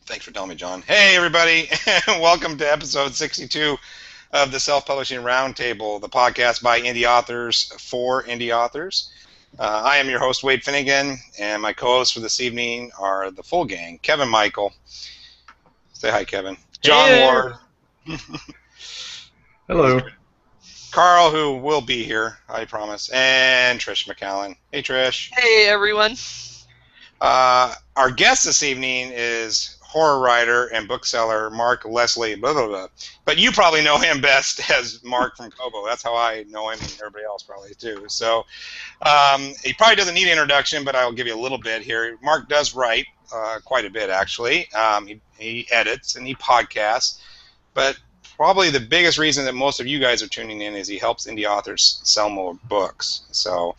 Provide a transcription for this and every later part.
Thanks for telling me, John. Hey, everybody. Welcome to episode 62 of the Self-Publishing Roundtable, the podcast by indie authors for indie authors. I am your host, Wade Finnegan, and my co-hosts for this evening are the full gang. Kevin Michael. Say hi, Kevin. John Hey there. Ward. Hello. Carl, who will be here, I promise. And Trish McAllen. Hey, Trish. Hey, everyone. Our guest this evening is horror writer and bookseller Mark Leslie, blah, blah, blah. But you probably know him best as Mark from Kobo. That's how I know him, and everybody else probably too. So he probably doesn't need an introduction, but I'll give you a little bit here. Mark does write quite a bit, actually. He edits and he podcasts. But probably the biggest reason that most of you guys are tuning in is he helps indie authors sell more books. So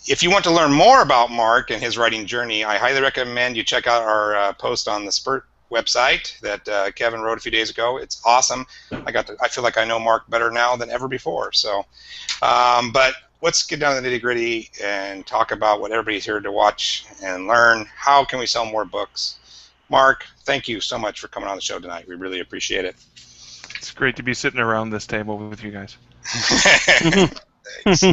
if you want to learn more about Mark and his writing journey, I highly recommend you check out our post on the Spurt website that Kevin wrote a few days ago. It's awesome. I feel like I know Mark better now than ever before. So, but let's get down to the nitty-gritty and talk about what everybody's here to watch and learn. How can we sell more books? Mark, thank you so much for coming on the show tonight. We really appreciate it. It's great to be sitting around this table with you guys. Thanks.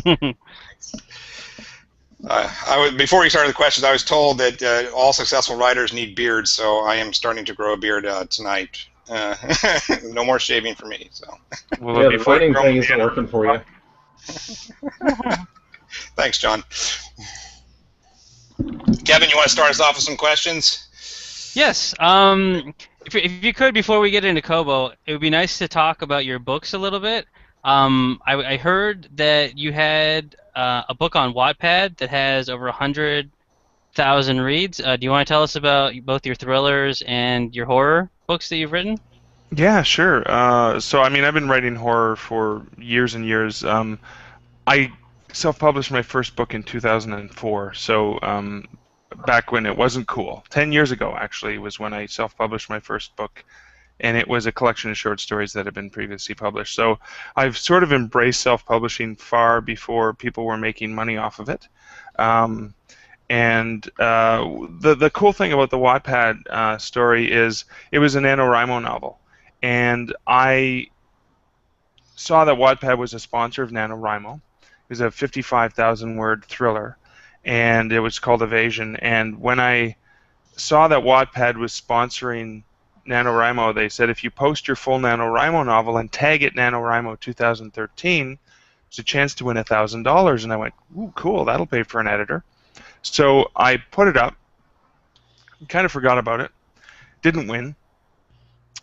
Before we started the questions, I was told that all successful writers need beards, so I am starting to grow a beard tonight. No more shaving for me. So. Well, yeah, the writing thing isn't working for you. Thanks, John. Kevin, you want to start us off with some questions? Yes. If you could, before we get into Kobo, it would be nice to talk about your books a little bit. I heard that you had a book on Wattpad that has over 100,000 reads. Do you want to tell us about both your thrillers and your horror books that you've written? Yeah, sure. So, I mean, I've been writing horror for years and years. I self-published my first book in 2004, so back when it wasn't cool. 10 years ago, actually, was when I self-published my first book, and it was a collection of short stories that had been previously published. So I've sort of embraced self-publishing far before people were making money off of it. The cool thing about the Wattpad story is it was a NaNoWriMo novel. And I saw that Wattpad was a sponsor of NaNoWriMo. It was a 55,000-word thriller, and it was called Evasion. And when I saw that Wattpad was sponsoring NaNoWriMo, they said if you post your full NaNoWriMo novel and tag it NaNoWriMo 2013, there's a chance to win $1,000. And I went, ooh, cool, that'll pay for an editor. So I put it up, kind of forgot about it, didn't win.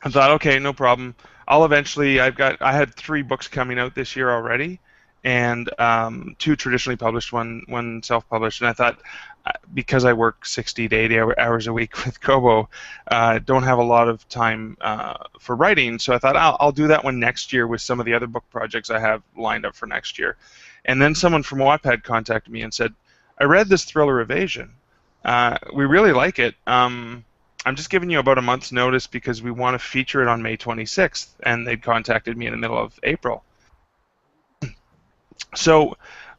I thought, okay, no problem. I'll eventually, I had 3 books coming out this year already, and 2 traditionally published, one self-published, and I thought, because I work 60 to 80 hours a week with Kobo, don't have a lot of time for writing, so I thought I'll do that one next year with some of the other book projects I have lined up for next year. And then someone from Wattpad contacted me and said, I read this thriller Evasion. We really like it. I'm just giving you about a month's notice because we want to feature it on May 26th, and they'd contacted me in the middle of April. So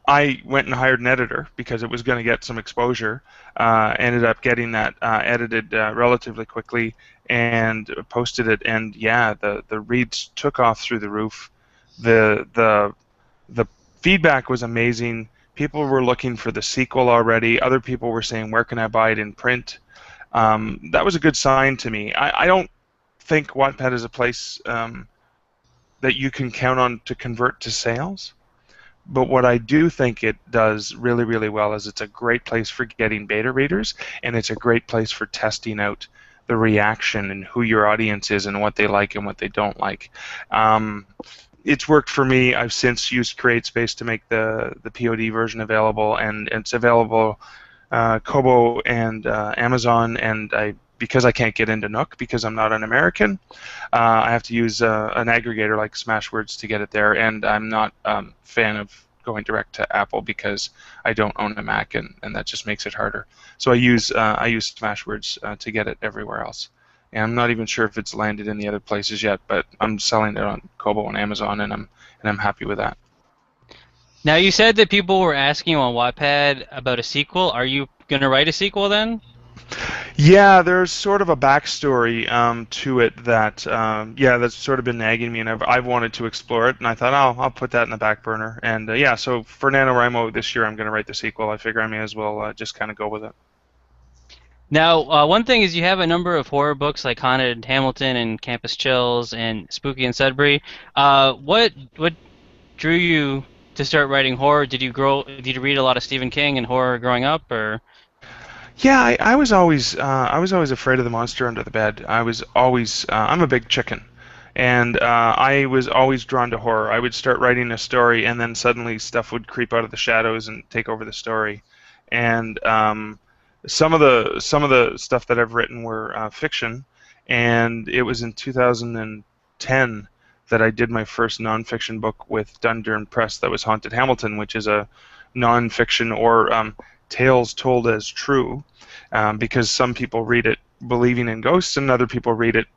I went and hired an editor because it was going to get some exposure. Ended up getting that edited relatively quickly and posted it. And yeah, the reads took off through the roof. The feedback was amazing. People were looking for the sequel already. Other people were saying, where can I buy it in print? That was a good sign to me. I don't think Wattpad is a place that you can count on to convert to sales. But what I do think it does really, really well is it's a great place for getting beta readers, and it's a great place for testing out the reaction and who your audience is and what they like and what they don't like. It's worked for me. I've since used CreateSpace to make the POD version available, and it's available Kobo and Amazon, and because I can't get into Nook because I'm not an American, I have to use an aggregator like Smashwords to get it there, and I'm not a fan of going direct to Apple because I don't own a Mac, and that just makes it harder. So I use Smashwords to get it everywhere else. And I'm not even sure if it's landed in the other places yet, but I'm selling it on Kobo and Amazon, and I'm happy with that. Now, you said that people were asking you on Wattpad about a sequel. Are you going to write a sequel then? Yeah, there's sort of a backstory to it that that's sort of been nagging me, and I've wanted to explore it, and I thought I'll put that in the back burner. And so for NaNoWriMo this year, I'm going to write the sequel. I figure I may as well just kind of go with it. Now, one thing is you have a number of horror books like Haunted Hamilton and Campus Chills and Spooky and Sudbury. What drew you to start writing horror? Did you read a lot of Stephen King and horror growing up, or? Yeah, I was always afraid of the monster under the bed. I'm a big chicken, and I was always drawn to horror. I would start writing a story, and then suddenly stuff would creep out of the shadows and take over the story. And some of the stuff that I've written were fiction, and it was in 2010 that I did my first nonfiction book with Dundurn Press. That was Haunted Hamilton, which is a nonfiction or tales told as true, because some people read it believing in ghosts, and other people read it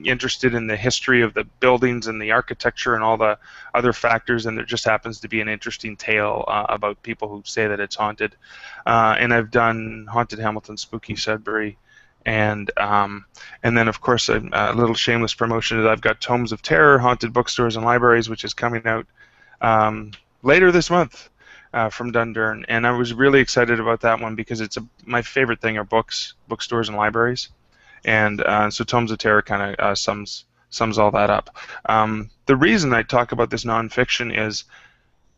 interested in the history of the buildings and the architecture and all the other factors, and there just happens to be an interesting tale about people who say that it's haunted. And I've done Haunted Hamilton, Spooky Sudbury, and then of course a little shameless promotion is I've got Tomes of Terror, Haunted Bookstores and Libraries, which is coming out later this month. From Dundurn, and I was really excited about that one because my favorite thing are books, bookstores, and libraries, and so Tomes of Terror kind of sums all that up. The reason I talk about this nonfiction is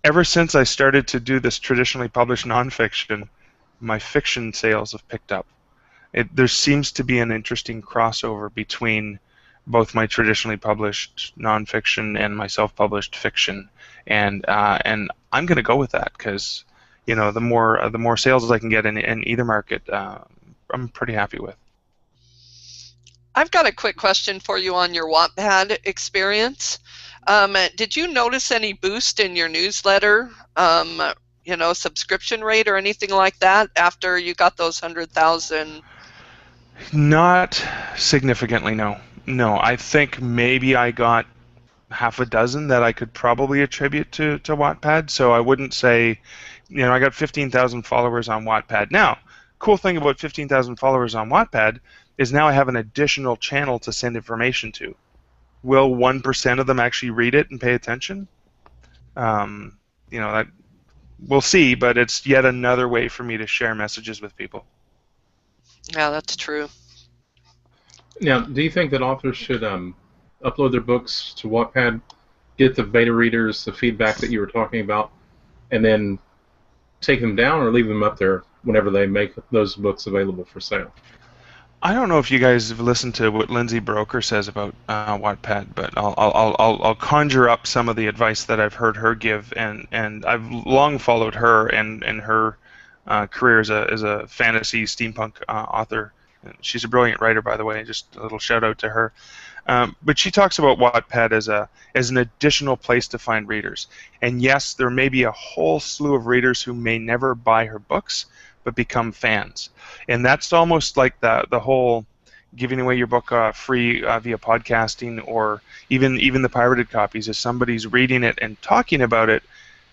ever since I started to do this traditionally published nonfiction, my fiction sales have picked up. There seems to be an interesting crossover between both my traditionally published nonfiction and my self-published fiction, and I'm going to go with that because the more sales I can get in either market, I'm pretty happy with. I've got a quick question for you on your Wattpad experience. Did you notice any boost in your newsletter, subscription rate or anything like that after you got those 100,000? Not significantly, no. No, I think maybe I got half a dozen that I could probably attribute to Wattpad. So I wouldn't say, I got 15,000 followers on Wattpad. Now, cool thing about 15,000 followers on Wattpad is now I have an additional channel to send information to. Will 1% of them actually read it and pay attention? That we'll see, but it's yet another way for me to share messages with people. Yeah, that's true. Now, do you think that authors should upload their books to Wattpad, get the beta readers, the feedback that you were talking about, and then take them down or leave them up there whenever they make those books available for sale? I don't know if you guys have listened to what Lindsay Broker says about Wattpad, but I'll conjure up some of the advice that I've heard her give, and I've long followed her and her career as a fantasy steampunk author. She's a brilliant writer, by the way. Just a little shout out to her. But she talks about Wattpad as an additional place to find readers. And yes, there may be a whole slew of readers who may never buy her books, but become fans. And that's almost like the whole giving away your book free via podcasting, or even the pirated copies. If somebody's reading it and talking about it,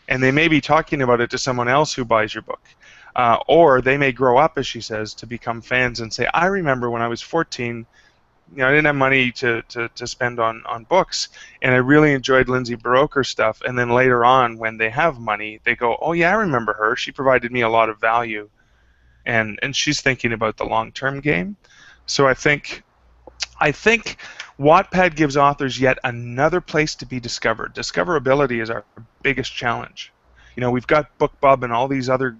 and they may be talking about it to someone else who buys your book. Or they may grow up, as she says, to become fans and say, I remember when I was 14, I didn't have money to spend on books, and I really enjoyed Lindsay Broker stuff. And then later on, when they have money, they go, oh yeah, I remember her. She provided me a lot of value. And she's thinking about the long-term game. So I think Wattpad gives authors yet another place to be discovered. Discoverability is our biggest challenge. We've got BookBub and all these other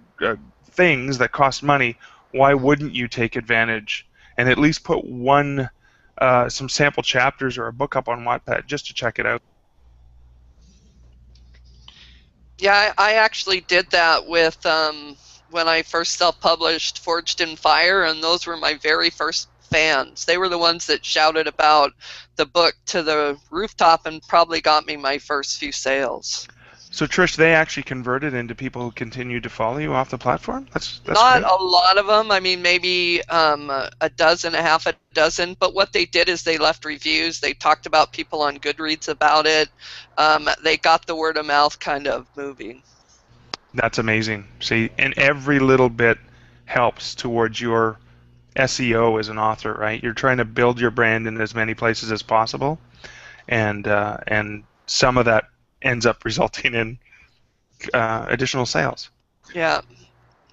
things that cost money. Why wouldn't you take advantage and at least put some sample chapters or a book up on Wattpad just to check it out? Yeah, I actually did that with when I first self-published Forged in Fire, and those were my very first fans. They were the ones that shouted about the book to the rooftop and probably got me my first few sales. So Trish, they actually converted into people who continue to follow you off the platform? That's not great. A lot of them. I mean, maybe a dozen, a half a dozen. But what they did is they left reviews. They talked about people on Goodreads about it. They got the word of mouth kind of moving. That's amazing. See, and every little bit helps towards your SEO as an author, right? You're trying to build your brand in as many places as possible, and some of that ends up resulting in additional sales. Yeah.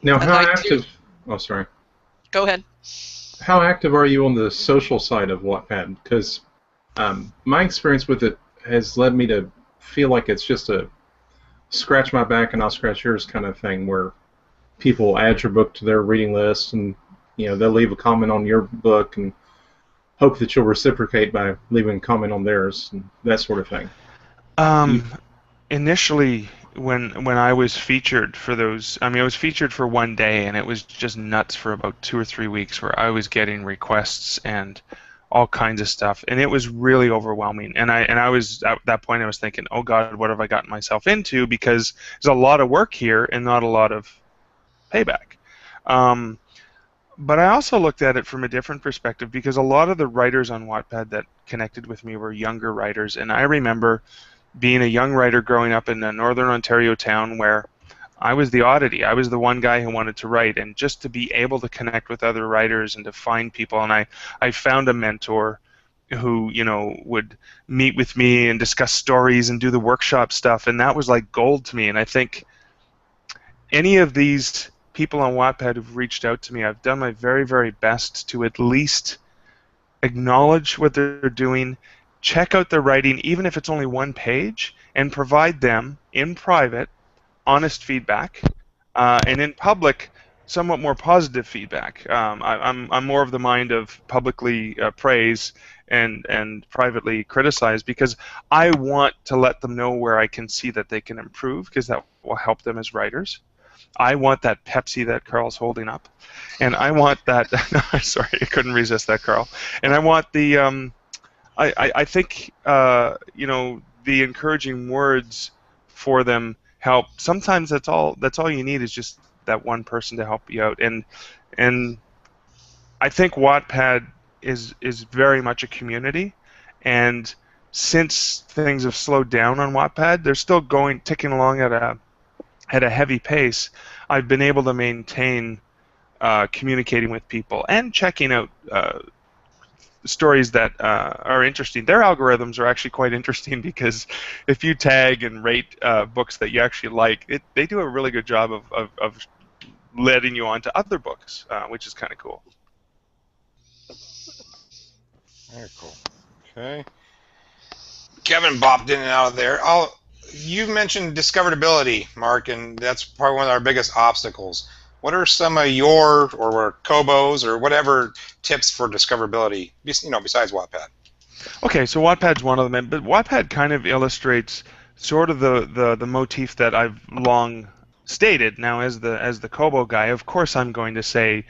Now, And how I do. active? Oh, sorry. Go ahead. How active are you on the social side of Wattpad? Because my experience with it has led me to feel like it's just a scratch my back and I'll scratch yours kind of thing, where people add your book to their reading list, and they'll leave a comment on your book and hope that you'll reciprocate by leaving a comment on theirs and that sort of thing. Initially, when I was featured for those, I was featured for one day, and it was just nuts for about 2 or 3 weeks, where I was getting requests and all kinds of stuff, and it was really overwhelming. And I was at that point, I was thinking, oh God, what have I gotten myself into? Because there's a lot of work here and not a lot of payback. But I also looked at it from a different perspective, because a lot of the writers on Wattpad that connected with me were younger writers, and I remember being a young writer growing up in a northern Ontario town where I was the oddity. I was the one guy who wanted to write, and just to be able to connect with other writers and to find people, and I found a mentor who would meet with me and discuss stories and do the workshop stuff, and that was like gold to me. And I think any of these people on Wattpad who've reached out to me, I've done my very, very best to at least acknowledge what they're doing, check out their writing, even if it's only one page, and provide them in private honest feedback, and in public somewhat more positive feedback. I'm more of the mind of publicly praise and privately criticize, because I want to let them know where I can see that they can improve, because that will help them as writers. I want that Pepsi that Carl's holding up, and I want that. Sorry, I couldn't resist that, Carl. And I want the. I think the encouraging words for them help. Sometimes that's all you need, is just that one person to help you out. And I think Wattpad is very much a community, and since things have slowed down on Wattpad, they're still ticking along at a heavy pace. I've been able to maintain communicating with people and checking out stories that are interesting. Their algorithms are actually quite interesting, because if you tag and rate books that you actually like, they do a really good job of letting you on to other books, which is kind of cool. Very cool. Okay. Kevin bopped in and out of there. You mentioned discoverability, Mark, and that's probably one of our biggest obstacles. What are some of your or Kobo's or whatever tips for discoverability, besides Wattpad? Okay, so Wattpad's one of them, but Wattpad kind of illustrates sort of the motif that I've long stated. Now, as the Kobo guy, of course I'm going to say,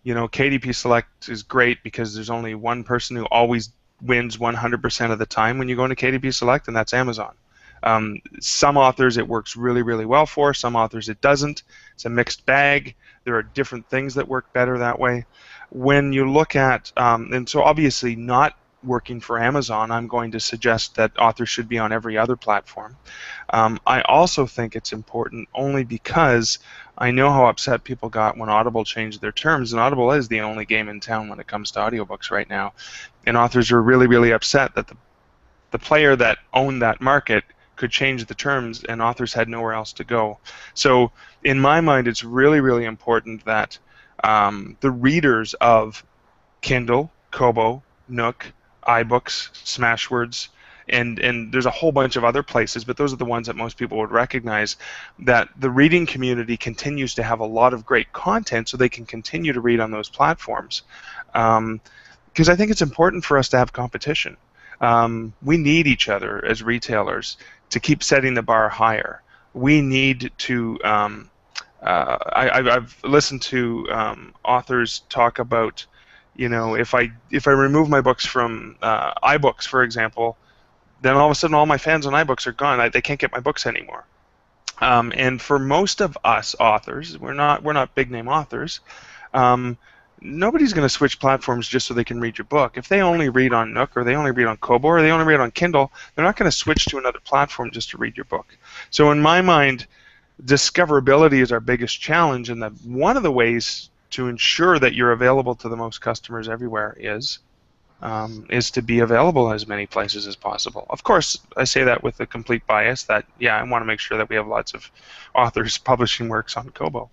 KDP Select is great because there's only one person who always wins 100% of the time when you go into KDP Select, and that's Amazon. Some authors it works really, really well for. Some authors it doesn't. It's a mixed bag. There are different things that work better that way. When you look at, and so obviously not working for Amazon, I'm going to suggest that authors should be on every other platform. I also think it's important only because I know how upset people got when Audible changed their terms, and Audible is the only game in town when it comes to audiobooks right now. And authors are really, really upset that the player that owned that market could change the terms, and authors had nowhere else to go. So in my mind, it's really, really important that the readers of Kindle, Kobo, Nook, iBooks, Smashwords, and there's a whole bunch of other places, but those are the ones that most people would recognize, that the reading community continues to have a lot of great content so they can continue to read on those platforms. Because I think it's important for us to have competition. We need each other as retailers to keep setting the bar higher. We need to. I've listened to authors talk about, if I remove my books from iBooks, for example, then all of a sudden all my fans on iBooks are gone. They can't get my books anymore. And for most of us authors, we're not big name authors. Nobody's going to switch platforms just so they can read your book. If they only read on Nook, or they only read on Kobo, or they only read on Kindle, they're not going to switch to another platform just to read your book. So in my mind, discoverability is our biggest challenge, and that one of the ways to ensure that you're available to the most customers everywhere is to be available as many places as possible. Of course, I say that with a complete bias that, yeah, I want to make sure that we have lots of authors publishing works on Kobo.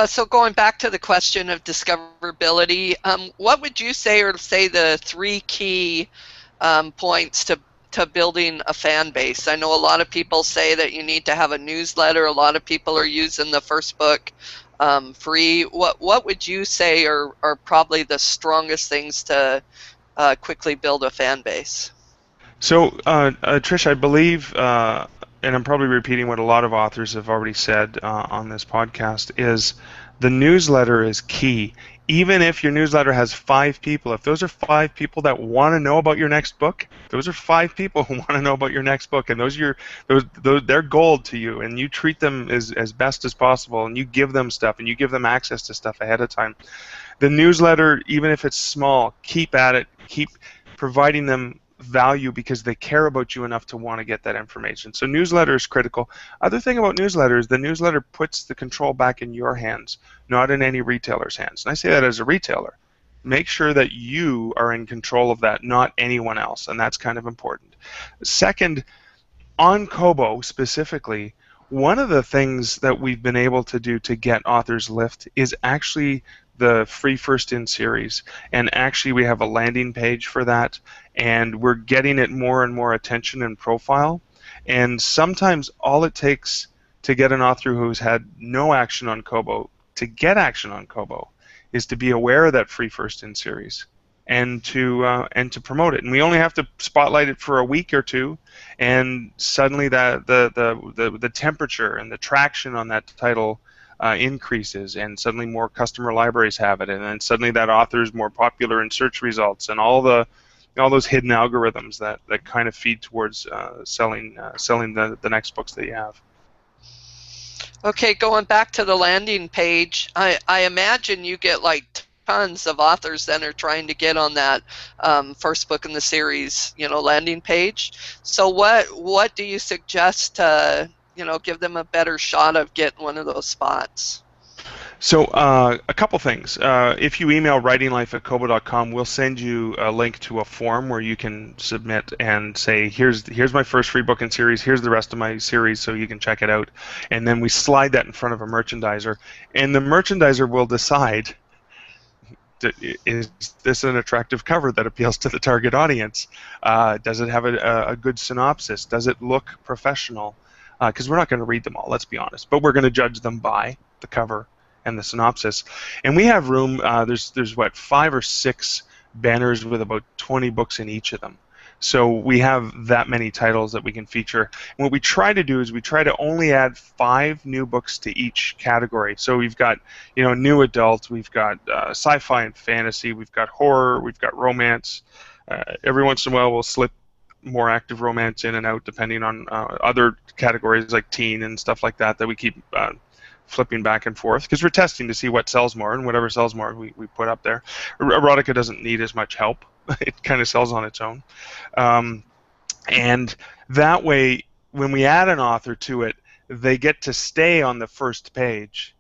So going back to the question of discoverability, what would you say are, say, the 3 key points to building a fan base? I know a lot of people say that you need to have a newsletter. A lot of people are using the first book free. What would you say are probably the strongest things to quickly build a fan base? So, Trish, I believe, and I'm probably repeating what a lot of authors have already said on this podcast, is the newsletter is key. Even if your newsletter has 5 people, if those are 5 people that want to know about your next book, those are 5 people who want to know about your next book, and they're gold to you, and you treat them as best as possible, and you give them stuff, and you give them access to stuff ahead of time. The newsletter, even if it's small, keep at it, keep providing them value because they care about you enough to want to get that information. So newsletter is critical. Other thing about newsletters, the newsletter puts the control back in your hands, not in any retailer's hands. And I say that as a retailer. Make sure that you are in control of that, not anyone else, and that's kind of important. Second, on Kobo specifically, one of the things that we've been able to do to get authors lift is actually the free first in series, and actually we have a landing page for that, and we're getting it more and more attention and profile. And sometimes all it takes to get an author who's had no action on Kobo to get action on Kobo is to be aware of that free first in series and to promote it. And we only have to spotlight it for a week or two, and suddenly the temperature and the traction on that title increases, and suddenly more customer libraries have it, and then suddenly that author is more popular in search results, and all those hidden algorithms that kind of feed towards selling the next books that you have. Okay, going back to the landing page, I imagine you get like tons of authors that are trying to get on that first book in the series, landing page. So what do you suggest to give them a better shot of getting one of those spots? So a couple things. If you email writinglife@kobo.com, we'll send you a link to a form where you can submit and say, here's my first free book in series, here's the rest of my series, so you can check it out. And then we slide that in front of a merchandiser, and the merchandiser will decide, is this an attractive cover that appeals to the target audience? Does it have a good synopsis? Does it look professional? Because we're not going to read them all, let's be honest, but we're going to judge them by the cover and the synopsis. And we have room, there's what, 5 or 6 banners with about 20 books in each of them. So we have that many titles that we can feature. And what we try to do is we try to only add 5 new books to each category. So we've got, new adult, we've got sci-fi and fantasy, we've got horror, we've got romance. Every once in a while we'll slip more active romance in and out depending on other categories like teen and stuff like that we keep flipping back and forth because we're testing to see what sells more, and whatever sells more we put up there. Erotica doesn't need as much help. It kind of sells on its own. And that way, when we add an author to it, they get to stay on the first page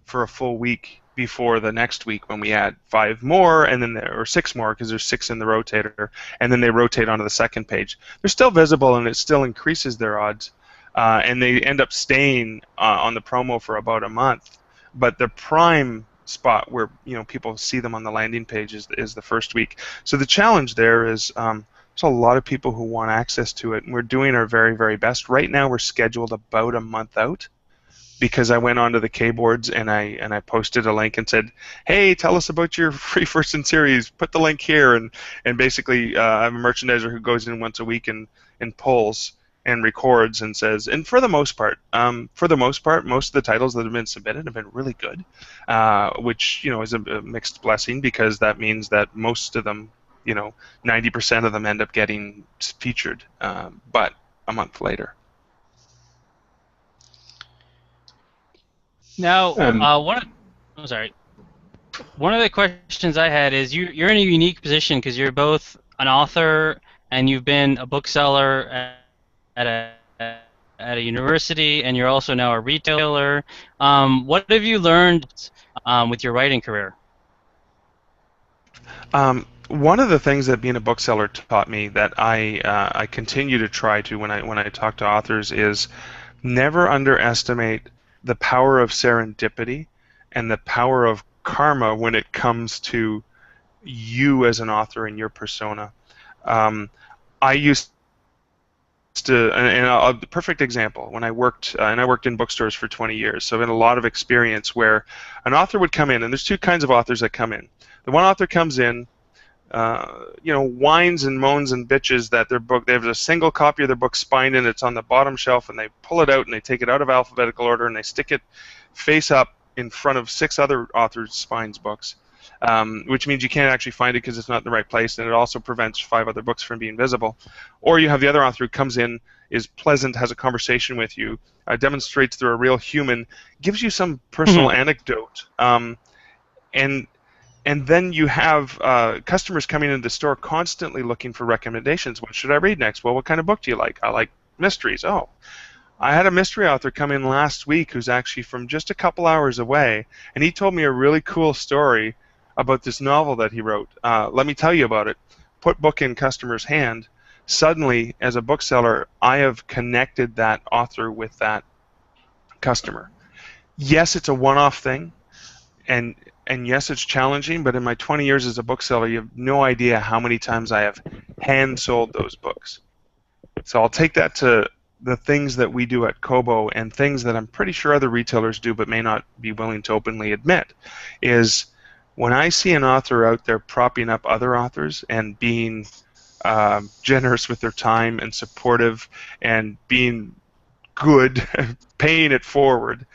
for a full week before the next week when we add 5 more, and then or 6 more, because there's 6 in the rotator, and then they rotate onto the second page. They're still visible, and it still increases their odds, and they end up staying on the promo for about a month. But the prime spot where people see them on the landing page is the first week. So the challenge there is there's a lot of people who want access to it, and we're doing our very, very best. Right now we're scheduled about a month out, because I went onto the K-boards and I posted a link and said, hey, tell us about your free first in series, put the link here, and basically I have a merchandiser who goes in once a week and pulls and records and says, and for the most part, most of the titles that have been submitted have been really good, which is a mixed blessing, because that means that most of them, 90% of them end up getting featured, but a month later. Now, one of the questions I had is you're in a unique position because you're both an author and you've been a bookseller at at a university, and you're also now a retailer. What have you learned with your writing career? One of the things that being a bookseller taught me that I continue to try to when I talk to authors is never underestimate the power of serendipity and the power of karma when it comes to you as an author and your persona. I used and a perfect example when I worked and I worked in bookstores for 20 years, so I've had a lot of experience where an author would come in, and there's two kinds of authors that come in. The one author comes in, whines and moans and bitches that their book, they have a single copy of their book spined and it's on the bottom shelf, and they pull it out and they take it out of alphabetical order and they stick it face up in front of 6 other authors' spines books, which means you can't actually find it because it's not in the right place, and it also prevents 5 other books from being visible. Or you have the other author who comes in, is pleasant, has a conversation with you, demonstrates they're a real human, gives you some personal anecdote, and then you have customers coming into the store constantly looking for recommendations. What should I read next? Well, what kind of book do you like? I like mysteries. Oh, I had a mystery author come in last week who's actually from just a couple hours away, and he told me a really cool story about this novel that he wrote. Let me tell you about it. Put book in customer's hand. Suddenly, as a bookseller, I have connected that author with that customer. Yes, it's a one-off thing, and yes, it's challenging, but in my 20 years as a bookseller, you have no idea how many times I have hand-sold those books. So I'll take that to the things that we do at Kobo, and things that I'm pretty sure other retailers do but may not be willing to openly admit, is when I see an author out there propping up other authors and being generous with their time and supportive and being good, paying it forward,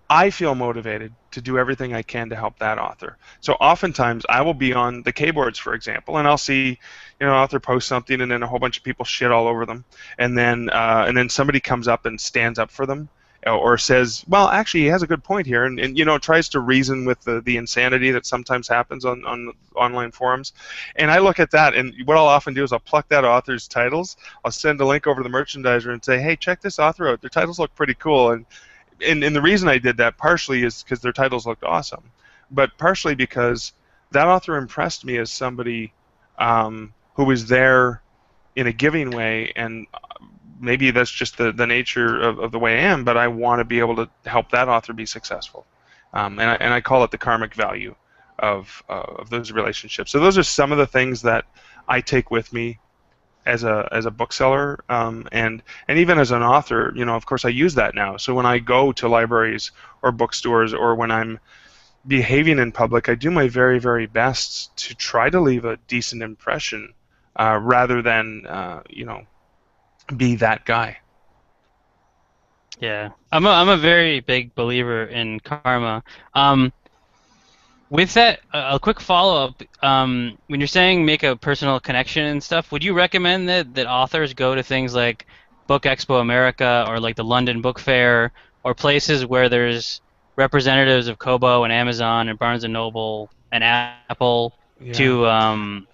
I feel motivated to do everything I can to help that author. So oftentimes I will be on the K-boards, for example, and I'll see, an author post something, and then a whole bunch of people shit all over them, and then somebody comes up and stands up for them, or says, well, actually, he has a good point here, and tries to reason with the insanity that sometimes happens on online forums. And I look at that, and what I'll often do is I'll pluck that author's titles, I'll send a link over to the merchandiser and say, hey, check this author out. Their titles look pretty cool. And the reason I did that partially is because their titles looked awesome, but partially because that author impressed me as somebody who was there in a giving way, and maybe that's just the nature of the way I am, but I want to be able to help that author be successful. And I call it the karmic value of those relationships. So those are some of the things that I take with me as a bookseller, and even as an author. Of course, I use that now. So when I go to libraries or bookstores, or when I'm behaving in public, I do my very, very best to try to leave a decent impression, rather than be that guy. Yeah, I'm a very big believer in karma. With that, a quick follow-up. When you're saying make a personal connection and stuff, would you recommend that authors go to things like Book Expo America, or like the London Book Fair, or places where there's representatives of Kobo and Amazon and Barnes & Noble and Apple, to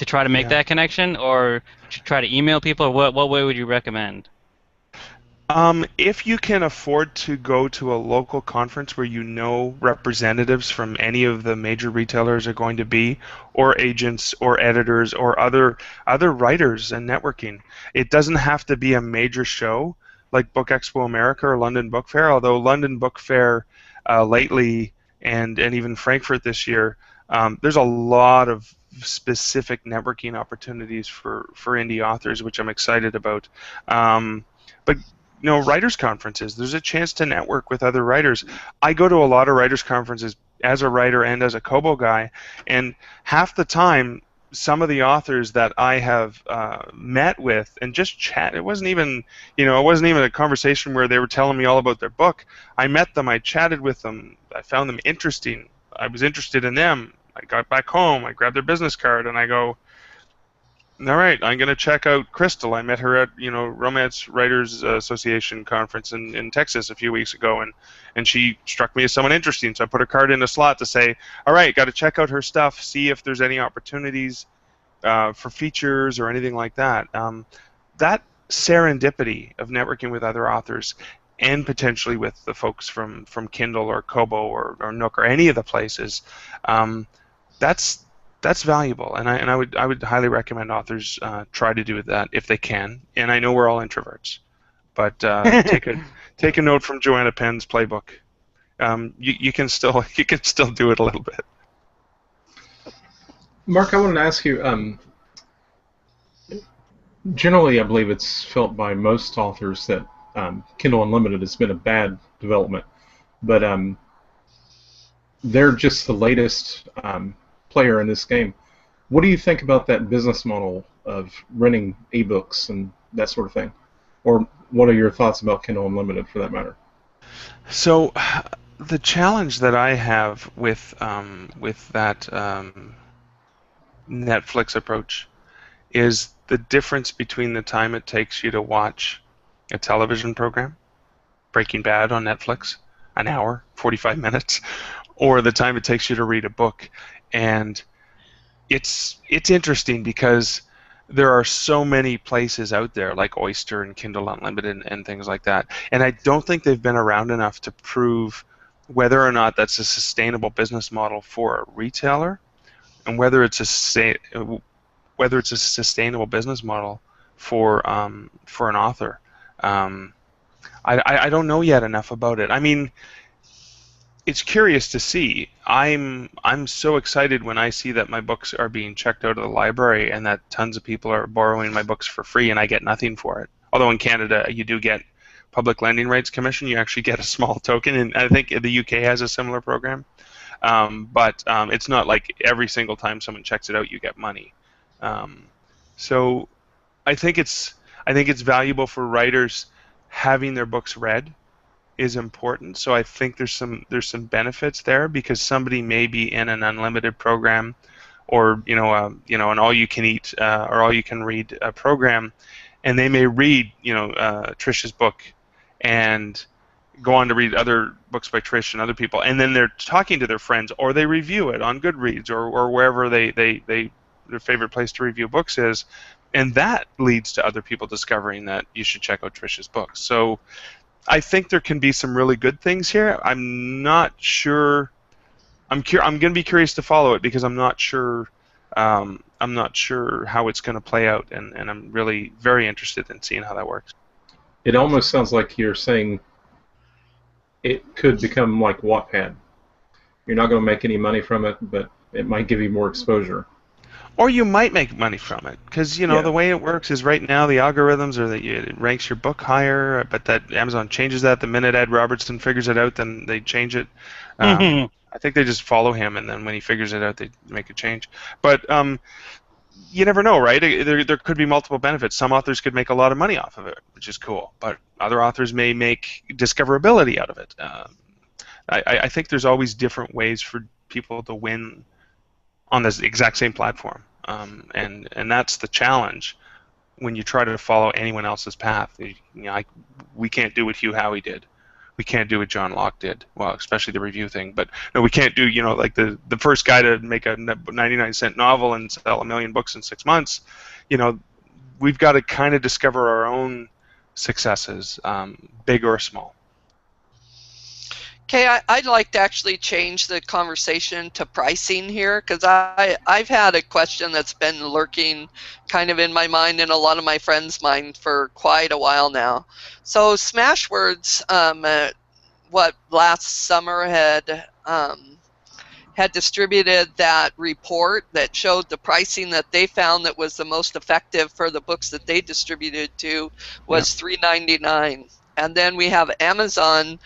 try to make that connection, or to try to email people? Or what way would you recommend? If you can afford to go to a local conference where representatives from any of the major retailers are going to be, or agents or editors or other writers and networking, it doesn't have to be a major show like Book Expo America or London Book Fair, although London Book Fair lately, and even Frankfurt this year, there's a lot of specific networking opportunities for indie authors, which I'm excited about. But writers' conferences, there's a chance to network with other writers. I go to a lot of writers' conferences as a writer and as a Kobo guy, and half the time, some of the authors that I have met with and just chat, it wasn't even a conversation where they were telling me all about their book. I met them, I chatted with them, I found them interesting, I was interested in them. I got back home, I grabbed their business card, and I go, all right, I'm going to check out Crystal. I met her at Romance Writers Association conference in Texas a few weeks ago, and she struck me as someone interesting. So I put her card in a slot to say, all right, got to check out her stuff, see if there's any opportunities for features or anything like that. serendipity of networking with other authors and potentially with the folks from Kindle or Kobo or Nook or any of the places, that's valuable, and I would highly recommend authors try to do that if they can. And I know we're all introverts, but take a note from Joanna Penn's playbook. You can still do it a little bit. Mark, I wanted to ask you. Generally, I believe it's felt by most authors that Kindle Unlimited has been a bad development, but they're just the latest player in this game. What do you think about that business model of renting ebooks and that sort of thing? Or what are your thoughts about Kindle Unlimited, for that matter? So, the challenge that I have with that Netflix approach is the difference between the time it takes you to watch a television program, Breaking Bad on Netflix, an hour, 45 minutes, or the time it takes you to read a book. And it's interesting because there are so many places out there like Oyster and Kindle Unlimited and things like that. And I don't think they've been around enough to prove whether or not that's a sustainable business model for a retailer and whether it's a sustainable business model for an author. I don't know yet enough about it. I mean, it's curious to see. I'm so excited when I see that my books are being checked out of the library and that tons of people are borrowing my books for free and I get nothing for it. Although in Canada you do get Public Lending Rights Commission, you actually get a small token, and I think the UK has a similar program. But it's not like every single time someone checks it out you get money. So I think it's valuable for writers having their books read is important. So I think there's some benefits there because somebody may be in an unlimited program, or an all-you-can-eat or all-you-can-read program, and they may read Trish's book and go on to read other books by Trish and other people, and then they're talking to their friends or they review it on Goodreads or wherever their favorite place to review books is, and that leads to other people discovering that you should check out Trish's books. So I think there can be some really good things here. I'm not sure. I'm going to be curious to follow it because I'm not sure. I'm not sure how it's going to play out, and I'm really very interested in seeing how that works. It almost sounds like you're saying it could become like Wattpad. You're not going to make any money from it, but it might give you more exposure. Or you might make money from it, because the way it works is right now the algorithms are that it ranks your book higher, but that Amazon changes that the minute Ed Robertson figures it out, then they change it. I think they just follow him, and then when he figures it out, they make a change. But you never know, right? There could be multiple benefits. Some authors could make a lot of money off of it, which is cool, but other authors may make discoverability out of it. I think there's always different ways for people to win on this exact same platform, and that's the challenge when you try to follow anyone else's path. We can't do what Hugh Howey did. We can't do what John Locke did. Well, especially the review thing. But no, we can't do like the first guy to make a 99-cent novel and sell 1 million books in 6 months. We've got to kind of discover our own successes, big or small. Okay, I'd like to actually change the conversation to pricing here, because I've had a question that's been lurking kind of in my mind and a lot of my friends' mind for quite a while now. So Smashwords, last summer had distributed that report that showed the pricing that they found that was the most effective for the books that they distributed to was $3.99. And then we have Amazon.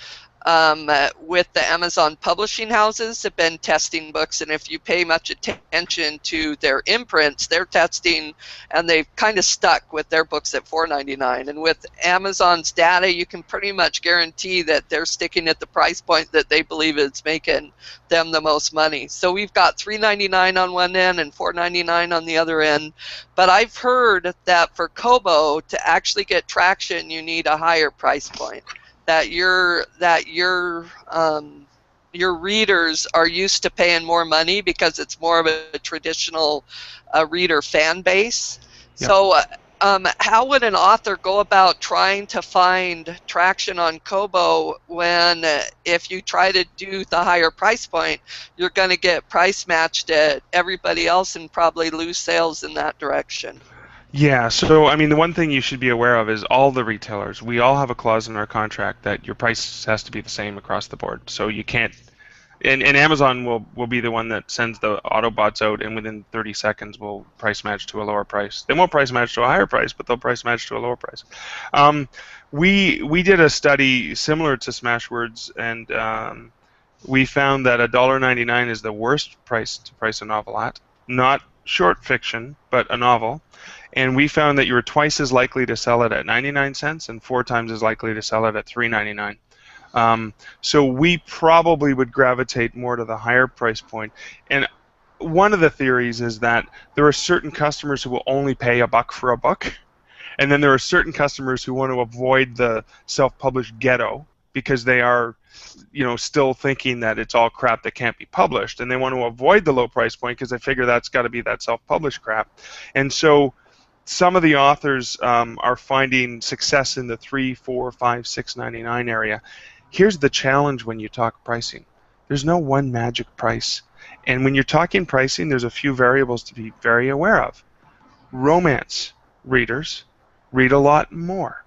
With the Amazon publishing houses have been testing books, and if you pay much attention to their imprints, they're testing, and they've kind of stuck with their books at $4.99. And with Amazon's data, you can pretty much guarantee that they're sticking at the price point that they believe is making them the most money. So we've got $3.99 on one end and $4.99 on the other end. But I've heard that for Kobo to actually get traction, you need a higher price point. That your readers are used to paying more money because it's more of a traditional reader fan base. Yep. So How would an author go about trying to find traction on Kobo when if you try to do the higher price point, you're going to get price matched at everybody else and probably lose sales in that direction? Yeah, so I mean, the one thing you should be aware of is all the retailers. We all have a clause in our contract that your price has to be the same across the board. So you can't. And Amazon will be the one that sends the Autobots out, and within 30 seconds will price match to a lower price. They won't price match to a higher price, but they'll price match to a lower price. We did a study similar to Smashwords, and we found that $1.99 is the worst price to price a novel at. Not short fiction, but a novel. And we found that you were twice as likely to sell it at 99 cents and 4 times as likely to sell it at $3.99. So we probably would gravitate more to the higher price point. And one of the theories is that there are certain customers who will only pay $1 for a book, and then there are certain customers who want to avoid the self-published ghetto because they are, still thinking that it's all crap that can't be published, and they want to avoid the low price point because they figure that's got to be that self-published crap. And so some of the authors are finding success in the $3, $4, $5, $6.99 area. Here's the challenge when you talk pricing. There's no one magic price. And when you're talking pricing, there's a few variables to be very aware of. Romance readers read a lot more.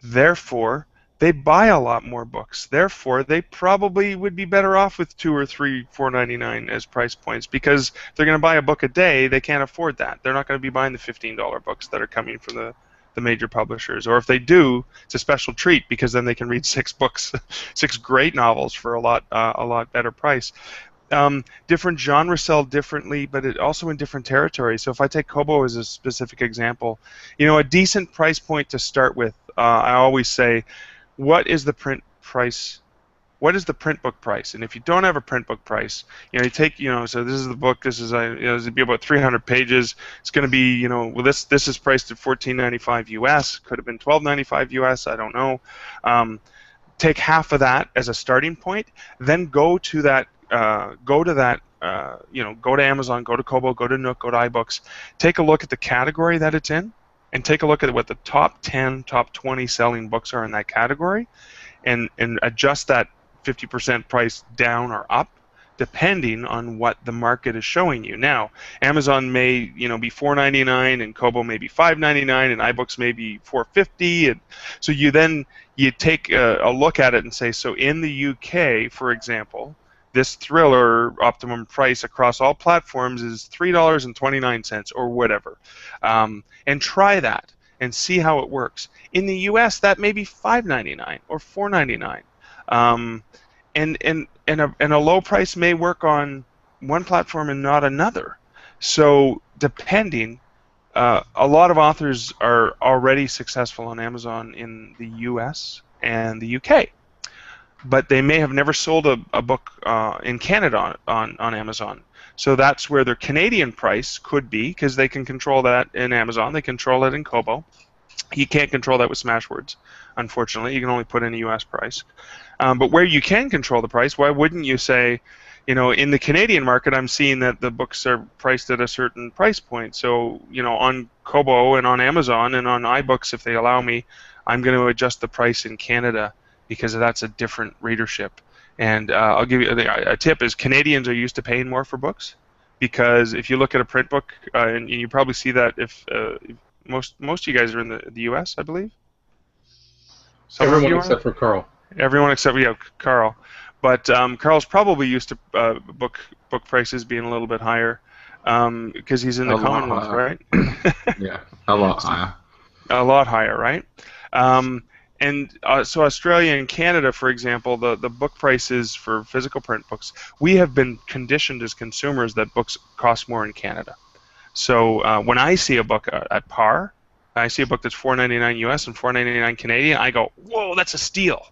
Therefore, they buy a lot more books. Therefore, they probably would be better off with $2 or $3, $4.99 as price points, because if they're going to buy a book a day, they can't afford that. They're not going to be buying the $15 books that are coming from the major publishers. Or if they do, it's a special treat because then they can read 6 books, 6 great novels for a lot better price. Different genres sell differently, but it also in different territories. So if I take Kobo as a specific example, a decent price point to start with, I always say, what is the print price? What is the print book price? And if you don't have a print book price, you take, so this is the book. This is it'll be about 300 pages. It's going to be, well, this is priced at $14.95 US. Could have been $12.95 US. I don't know. Take half of that as a starting point. Then go to that. Go to Amazon, go to Kobo, go to Nook, go to iBooks. Take a look at the category that it's in, and take a look at what the top 10, top 20 selling books are in that category, and adjust that 50% price down or up depending on what the market is showing you. Now, Amazon may be $4.99 and Kobo may be $5.99 and iBooks may be $4.50, and so you take a look at it and say, so in the UK, for example, this thriller optimum price across all platforms is $3.29 or whatever, and try that and see how it works. In the U.S., that may be $5.99 or $4.99, and a low price may work on one platform and not another. So depending, a lot of authors are already successful on Amazon in the U.S. and the U.K., but they may have never sold a book in Canada on Amazon. So that's where their Canadian price could be, because they can control that in Amazon. They control it in Kobo. You can't control that with Smashwords, unfortunately. You can only put in a U.S. price. But where you can control the price, why wouldn't you say, in the Canadian market, I'm seeing that the books are priced at a certain price point. So, on Kobo and on Amazon and on iBooks, if they allow me, I'm going to adjust the price in Canada, because that's a different readership. And I'll give you a tip: is Canadians are used to paying more for books, because if you look at a print book, and you probably see that if most of you guys are in the U.S., I believe. Everyone except for Carl. Everyone except Carl, but Carl's probably used to book prices being a little bit higher, because he's in the Commonwealth, right? Yeah, a lot higher. A lot higher, right? And so Australia and Canada, for example, the book prices for physical print books, we have been conditioned as consumers that books cost more in Canada. So when I see a book at par, I see a book that's $4.99 US and $4.99 Canadian, I go, whoa, that's a steal.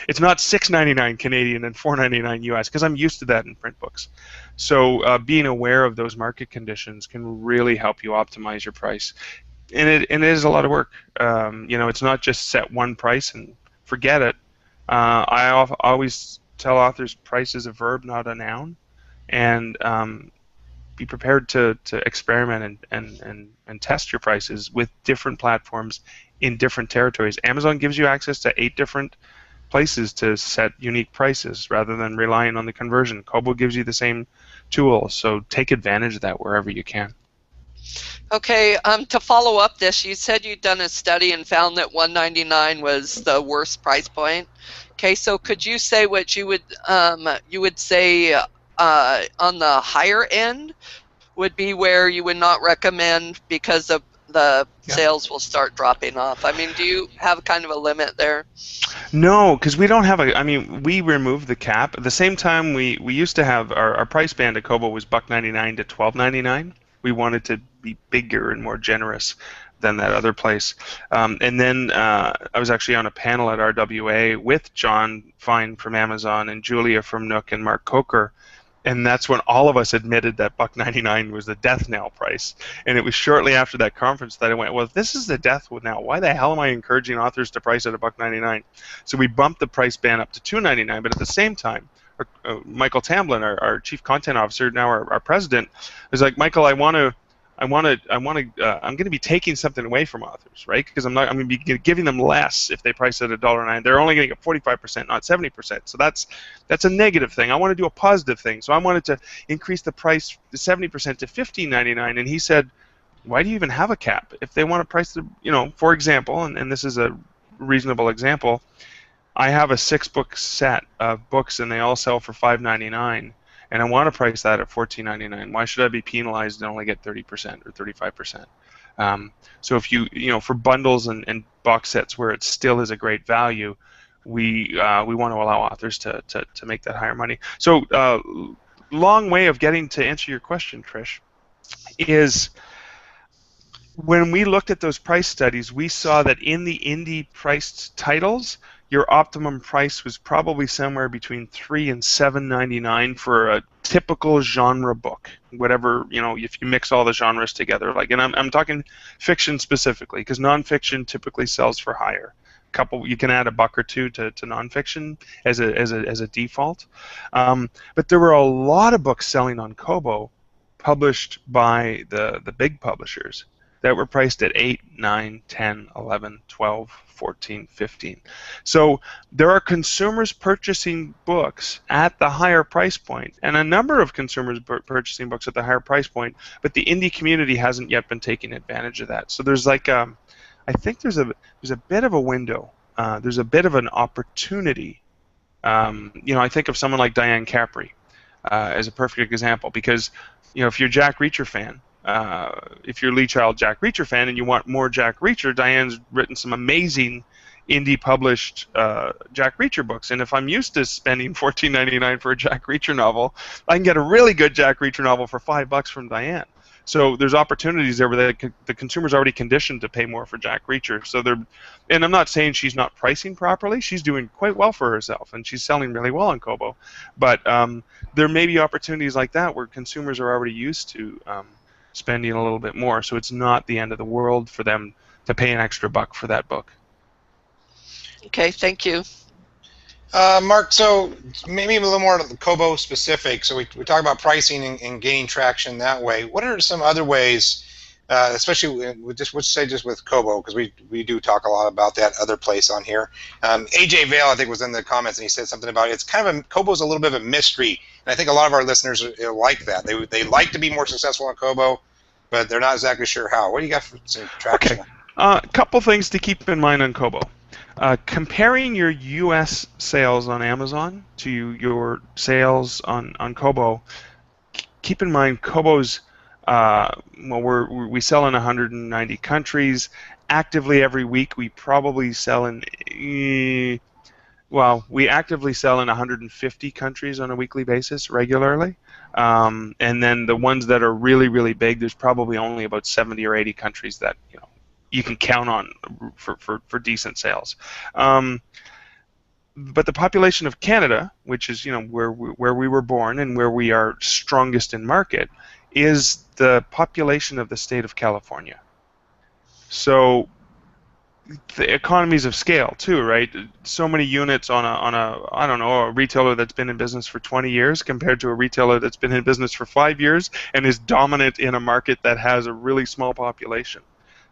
It's not $6.99 Canadian and $4.99 US, because I'm used to that in print books. So being aware of those market conditions can really help you optimize your price. And it is a lot of work. It's not just set one price and forget it. I always tell authors price is a verb, not a noun. And be prepared to experiment and test your prices with different platforms in different territories. Amazon gives you access to 8 different places to set unique prices rather than relying on the conversion. Kobo gives you the same tool, so take advantage of that wherever you can. Okay, to follow up this, you said you'd done a study and found that $1.99 was the worst price point. Okay, so could you say what you would say on the higher end would be where you would not recommend because of the sales will start dropping off? I mean, do you have kind of a limit there? No, because we don't have a. I mean, we removed the cap. At the same time, we used to have our price band at Kobo was $1.99 to $12.99. We wanted to be bigger and more generous than that other place. And then I was actually on a panel at RWA with John Fine from Amazon and Julia from Nook and Mark Coker. And that's when all of us admitted that $1.99 was the death knell price. And it was shortly after that conference that I went, well, if this is the death now, why the hell am I encouraging authors to price at $1.99? So we bumped the price band up to $2.99, but at the same time, Michael Tamblin, our chief content officer, now our president, was like, Michael, I'm going to be taking something away from authors, right? Because I'm going to be giving them less if they price at $1.09. They're only going to get 45%, not 70%. So that's a negative thing. I want to do a positive thing. So I wanted to increase the price, the 70% to $15.99. And he said, why do you even have a cap? If they want to price the, for example, and this is a reasonable example, I have a 6-book set of books and they all sell for $5.99. And I want to price that at $14.99. Why should I be penalized and only get 30% or 35%? So if for bundles and box sets where it still is a great value, we want to allow authors to make that higher money. So long way of getting to answer your question, Trish, is when we looked at those price studies, we saw that in the indie priced titles, your optimum price was probably somewhere between $3 and $7.99 for a typical genre book. Whatever, if you mix all the genres together, and I'm talking fiction specifically, because nonfiction typically sells for higher. You can add a buck or two to nonfiction as a default. But there were a lot of books selling on Kobo, published by the big publishers, that were priced at 8, 9, 10, 11, 12, 14, 15. So there are consumers purchasing books at the higher price point, and a number of consumers purchasing books at the higher price point, but the indie community hasn't yet been taking advantage of that. So there's I think there's a bit of a window. There's a bit of an opportunity. I think of someone like Diane Capri as a perfect example, because if you're a Jack Reacher fan, if you're a Lee Child Jack Reacher fan and you want more Jack Reacher, Diane's written some amazing indie published Jack Reacher books, and if I'm used to spending $14.99 for a Jack Reacher novel, I can get a really good Jack Reacher novel for $5 from Diane. So there's opportunities there where the consumer's already conditioned to pay more for Jack Reacher. So and I'm not saying she's not pricing properly. She's doing quite well for herself, and she's selling really well on Kobo. But there may be opportunities like that where consumers are already used to spending a little bit more, so it's not the end of the world for them to pay an extra buck for that book. Okay, thank you. Mark, so maybe a little more Kobo specific. So we talk about pricing and gaining traction that way. What are some other ways, especially just with Kobo, because we do talk a lot about that other place on here. AJ Vale, I think, was in the comments, and he said something about it's kind of Kobo's a little bit of a mystery, and I think a lot of our listeners like that. They like to be more successful on Kobo, but they're not exactly sure how. What do you got for some traction? Okay, a couple things to keep in mind on Kobo. Comparing your U.S. sales on Amazon to your sales on Kobo, keep in mind Kobo's, we sell in 190 countries. Actively every week we probably sell we actively sell in 150 countries on a weekly basis regularly. And then the ones that are really, really big, there's probably only about 70 or 80 countries that you can count on for decent sales. But the population of Canada, which is where we were born and where we are strongest in market, is the population of the state of California. So the economies of scale too, right? So many units on a I don't know, a retailer that's been in business for 20 years compared to a retailer that's been in business for 5 years and is dominant in a market that has a really small population.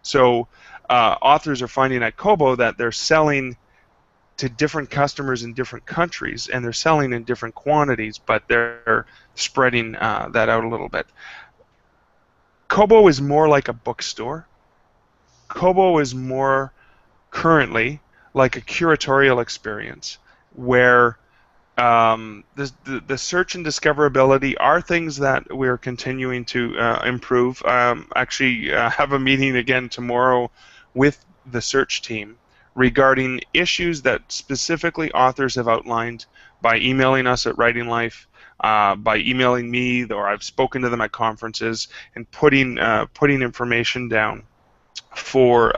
So authors are finding at Kobo that they're selling to different customers in different countries, and they're selling in different quantities, but they're spreading that out a little bit. Kobo is more like a bookstore. Kobo is more currently like a curatorial experience where the search and discoverability are things that we're continuing to improve. Actually, have a meeting again tomorrow with the search team regarding issues that specifically authors have outlined by emailing us at Writing Life, by emailing me, or I've spoken to them at conferences, and putting information down for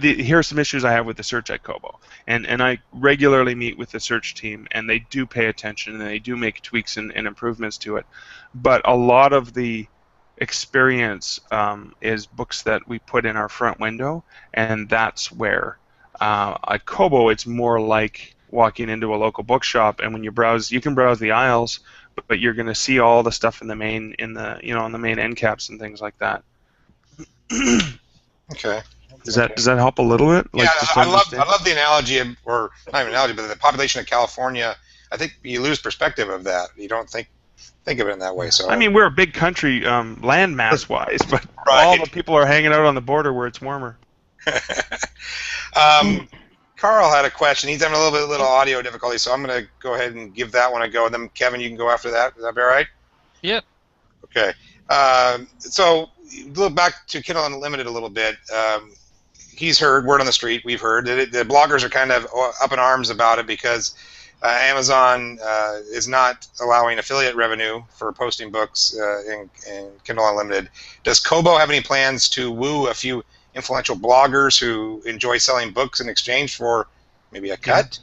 here are some issues I have with the search at Kobo, and I regularly meet with the search team, and they do pay attention and they do make tweaks and improvements to it, but a lot of the experience is books that we put in our front window, and that's where at Kobo it's more like walking into a local bookshop, and when you browse, you can browse the aisles, but you're going to see all the stuff in the main in the main end caps and things like that. Okay. Does that help a little bit? Yeah, I love the analogy of, or not even analogy, but the population of California. I think you lose perspective of that. You don't think of it in that way. So I mean, we're a big country, landmass wise, but right. All the people are hanging out on the border where it's warmer. Carl had a question. He's having a little audio difficulty, so I'm going to go ahead and give that one a go, and then Kevin, you can go after that. Is that all right? Yep. Okay. So look back to Kindle Unlimited a little bit. He's heard, word on the street, we've heard, that the bloggers are kind of up in arms about it because Amazon is not allowing affiliate revenue for posting books in Kindle Unlimited. Does Kobo have any plans to woo a few influential bloggers who enjoy selling books in exchange for maybe a cut?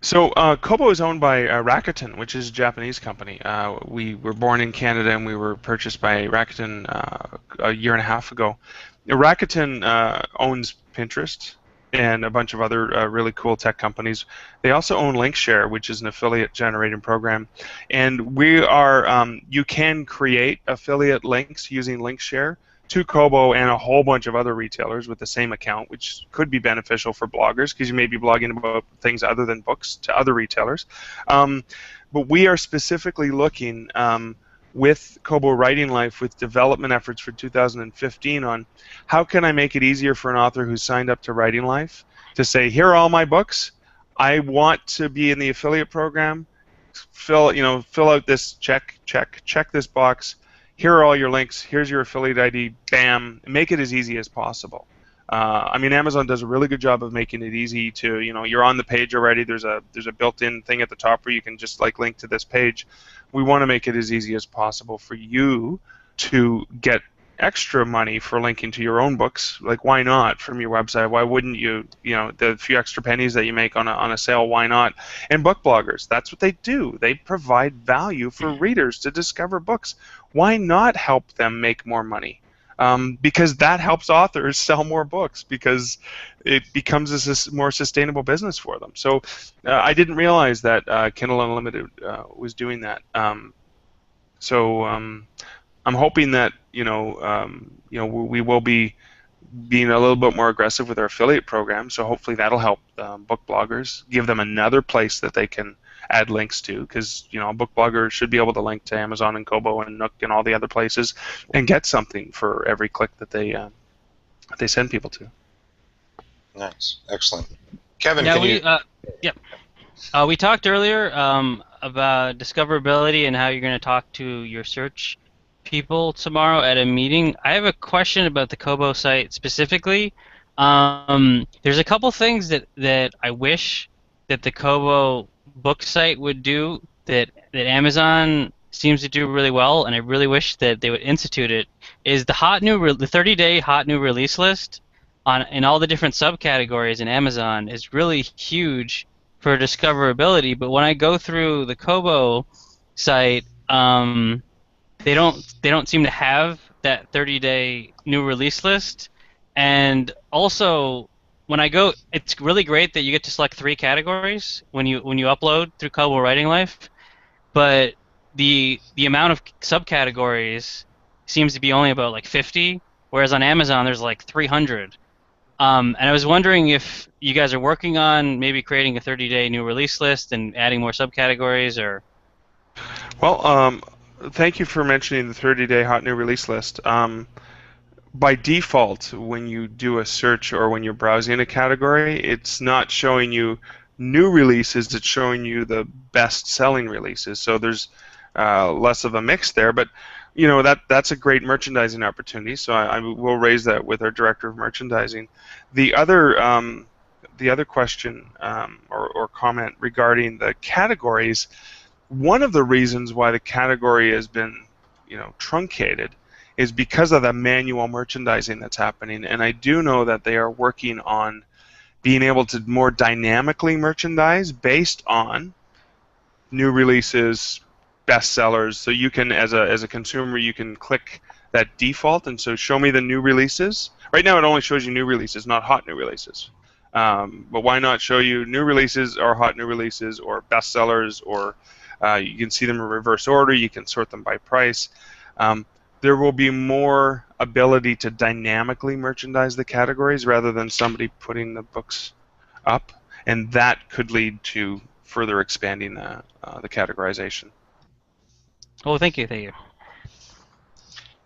So Kobo is owned by Rakuten, which is a Japanese company. We were born in Canada and we were purchased by Rakuten a year and a half ago. Rakuten owns Pinterest and a bunch of other really cool tech companies. They also own Linkshare, which is an affiliate generating program. And we are, you can create affiliate links using Linkshare to Kobo and a whole bunch of other retailers with the same account, which could be beneficial for bloggers because you may be blogging about things other than books to other retailers. But we are specifically looking with Kobo Writing Life with development efforts for 2015 on how can I make it easier for an author who's signed up to Writing Life to say, here are all my books. I want to be in the affiliate program. Fill out this check this box. Here are all your links. Here's your affiliate ID. Bam. Make it as easy as possible. I mean, Amazon does a really good job of making it easy to, you're on the page already. There's a built-in thing at the top where you can just link to this page. We want to make it as easy as possible for you to get extra money for linking to your own books. Like, why not from your website? Why wouldn't you? The few extra pennies that you make on a sale, why not? And book bloggers, that's what they do. They provide value for readers to discover books. Why not help them make more money? Because that helps authors sell more books because it becomes a more sustainable business for them. So I didn't realize that Kindle Unlimited was doing that. So I'm hoping that we will be being a little bit more aggressive with our affiliate program. So hopefully that'll help book bloggers, give them another place that they can add links to, because a book blogger should be able to link to Amazon and Kobo and Nook and all the other places and get something for every click that they send people to. Nice, excellent. Kevin, we talked earlier about discoverability and how you're going to talk to your search people tomorrow at a meeting. I have a question about the Kobo site specifically. There's a couple things that I wish that the Kobo book site would do that Amazon seems to do really well, and I really wish that they would institute it, is the 30-day hot new release list in all the different subcategories in Amazon is really huge for discoverability. But when I go through the Kobo site, they don't seem to have that 30-day new release list, And also, when I go, it's really great that you get to select 3 categories when you upload through Kobo Writing Life, but the amount of subcategories seems to be only about like 50, whereas on Amazon there's like 300. And I was wondering if you guys are working on maybe creating a 30-day new release list and adding more subcategories, or... Well, thank you for mentioning the 30-day hot new release list. By default, when you do a search or when you're browsing a category, it's not showing you new releases, it's showing you the best-selling releases. So there's less of a mix there, but that's a great merchandising opportunity. So I will raise that with our director of merchandising. The other question or comment regarding the categories, one of the reasons why the category has been truncated is because of the manual merchandising that's happening, and I do know that they are working on being able to more dynamically merchandise based on new releases, bestsellers. So you can, as a consumer, you can click that default, and so show me the new releases. Right now, it only shows you new releases, not hot new releases. But why not show you new releases or hot new releases or bestsellers, or you can see them in reverse order. You can sort them by price. There will be more ability to dynamically merchandise the categories rather than somebody putting the books up, and that could lead to further expanding the categorization. Oh, thank you.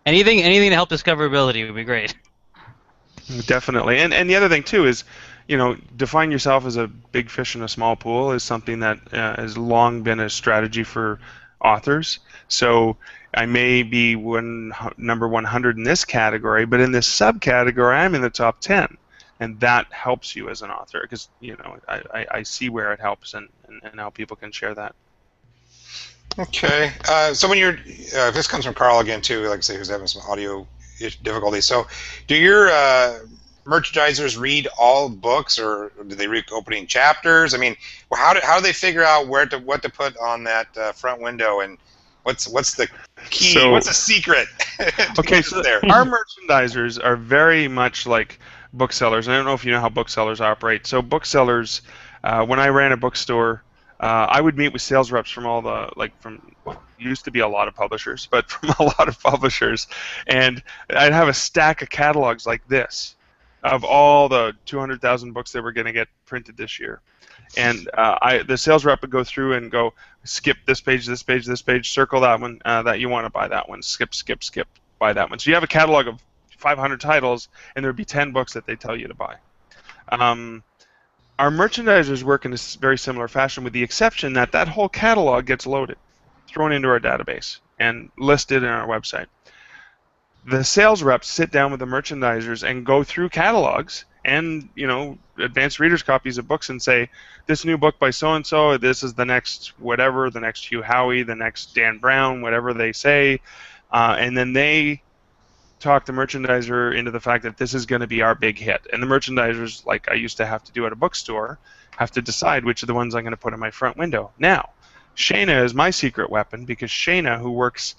Anything to help discoverability would be great. Definitely, and the other thing too is, define yourself as a big fish in a small pool is something that has long been a strategy for authors. So I may be number 100 in this category, but in this subcategory, I'm in the top 10, and that helps you as an author because I see where it helps and how people can share that. Okay, so when you're, this comes from Carl again too, like I say, who's having some audio difficulties. So, do your merchandisers read all books, or do they read opening chapters? I mean, how do they figure out what to put on that front window, and what's the key? So, what's the secret? Okay, so our merchandisers are very much like booksellers. And I don't know if you know how booksellers operate. So booksellers, when I ran a bookstore, I would meet with sales reps from all the, used to be a lot of publishers, but from a lot of publishers, and I'd have a stack of catalogs like this of all the 200,000 books that were going to get printed this year. And the sales rep would go through and go, skip this page, this page, this page, circle that one, that you want to buy that one, skip, buy that one. So you have a catalog of 500 titles, and there'd be 10 books that they tell you to buy. Our merchandisers work in a very similar fashion, with the exception that that whole catalog gets loaded, thrown into our database, and listed in our website. The sales reps sit down with the merchandisers and go through catalogs and advanced readers' copies of books and say, this new book by so-and-so, this is the next whatever, the next Hugh Howey, the next Dan Brown, whatever they say, and then they talk the merchandiser into the fact that this is going to be our big hit. And the merchandisers, like I used to have to do at a bookstore, have to decide which of the ones I'm going to put in my front window. Now, Shayna is my secret weapon, because Shayna, who works,